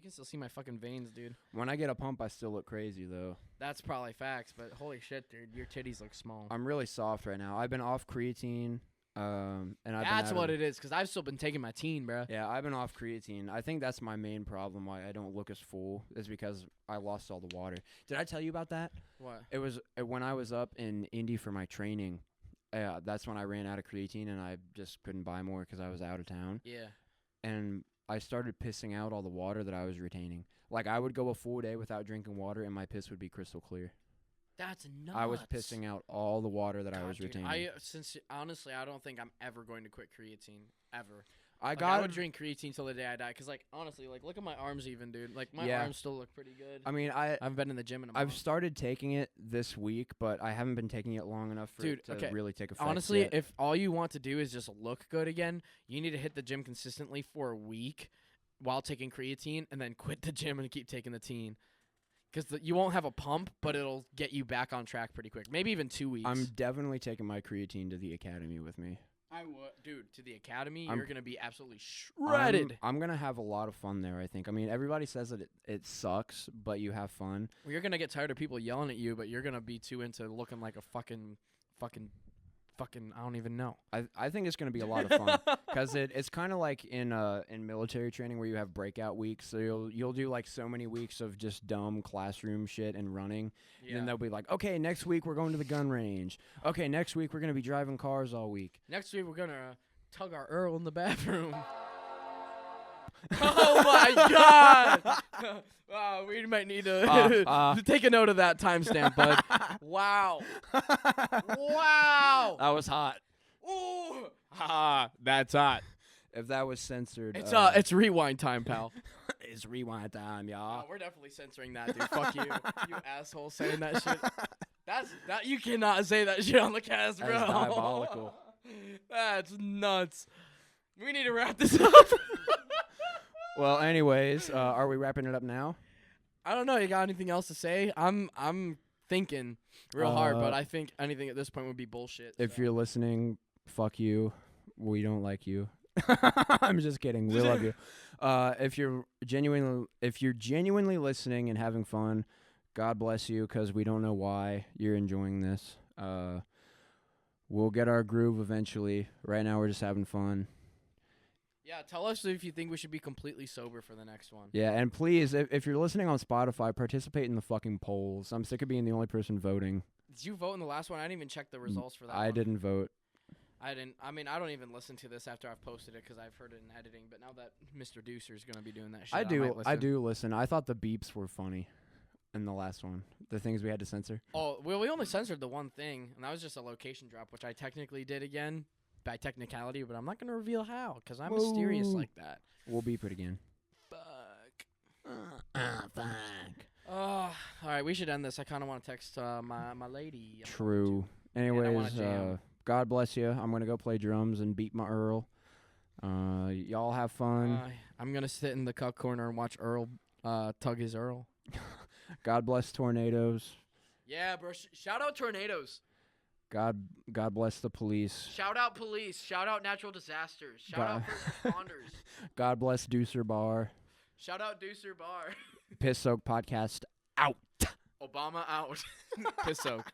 can still see my fucking veins, dude. When I get a pump, I still look crazy though. That's probably facts, but holy shit, dude, your titties look small. I'm really soft right now. I've been off creatine, and That's what it is, because I've still been taking my teen, bro. Yeah, I've been off creatine. I think that's my main problem why I don't look as full is because I lost all the water. Did I tell you about that? What? It was when I was up in Indy for my training. That's when I ran out of creatine and I just couldn't buy more because I was out of town. Yeah. And I started pissing out all the water that I was retaining. Like, I would go a full day without drinking water, and my piss would be crystal clear. That's nuts. I was pissing out all the water that I was dude, retaining. Honestly, I don't think I'm ever going to quit creatine ever. I would drink creatine till the day I die. Cause honestly, look at my arms, even, dude. Like my arms still look pretty good. I mean, I haven't been in the gym in a month. I've started taking it this week, but I haven't been taking it long enough for it to really take effect. Honestly, yet. if all you want to do is just look good again, you need to hit the gym consistently for a week while taking creatine, and then quit the gym and keep taking the teen. Because you won't have a pump, but it'll get you back on track pretty quick. Maybe even 2 weeks. I'm definitely taking my creatine to the academy with me. I would, dude. To the academy, you're gonna be absolutely shredded. I'm gonna have a lot of fun there. I think. I mean, everybody says that it sucks, but you have fun. Well, you're gonna get tired of people yelling at you, but you're gonna be too into looking like a fucking. I don't even know. I think it's gonna be a lot of fun because it's kind of like in military training where you have breakout weeks. So you'll do like so many weeks of just dumb classroom shit and running. Yeah. And then they'll be like, okay, next week we're going to the gun range. Okay, next week we're gonna be driving cars all week. Next week we're gonna tug our Earl in the bathroom. Oh my god! Wow, we might need to take a note of that timestamp, bud. Wow. Wow. That was hot. Ooh. That's hot. If that was censored, it's rewind time, pal. It's rewind time, y'all. Oh, we're definitely censoring that, dude. Fuck you, you asshole, saying that shit. That you cannot say that shit on the cast, bro. That's diabolical. That's nuts. We need to wrap this up. Well, anyways, are we wrapping it up now? I don't know. You got anything else to say? I'm thinking real hard, but I think anything at this point would be bullshit. If you're listening, fuck you. We don't like you. I'm just kidding. We love you. If you're genuinely listening and having fun, God bless you, because we don't know why you're enjoying this. We'll get our groove eventually. Right now, we're just having fun. Yeah, tell us if you think we should be completely sober for the next one. Yeah, and please, if you're listening on Spotify, participate in the fucking polls. I'm sick of being the only person voting. Did you vote in the last one? I didn't even check the results for that I one. didn't vote. I didn't. I mean, I don't even listen to this after I've posted it because I've heard it in editing. But now that Mr. Deucer's going to be doing that shit, I do listen. I thought the beeps were funny in the last one. The things we had to censor. Oh, well, we only censored the one thing, and that was just a location drop, which I technically did again. By technicality, but I'm not going to reveal how, because I'm mysterious like that. We'll beep it again. Fuck. Fuck. All right, we should end this. I kind of want to text my lady. True. Anyways, God bless you. I'm going to go play drums and beat my Earl. Y'all have fun. I'm going to sit in the cuck corner and watch Earl tug his Earl. God bless tornadoes. Yeah, bro. Shout out tornadoes. God bless the police. Shout out police. Shout out natural disasters. Shout out first responders. God bless Deucer Bar. Shout out Deucer Bar. Piss Soak Podcast out. Obama out. Piss Soak.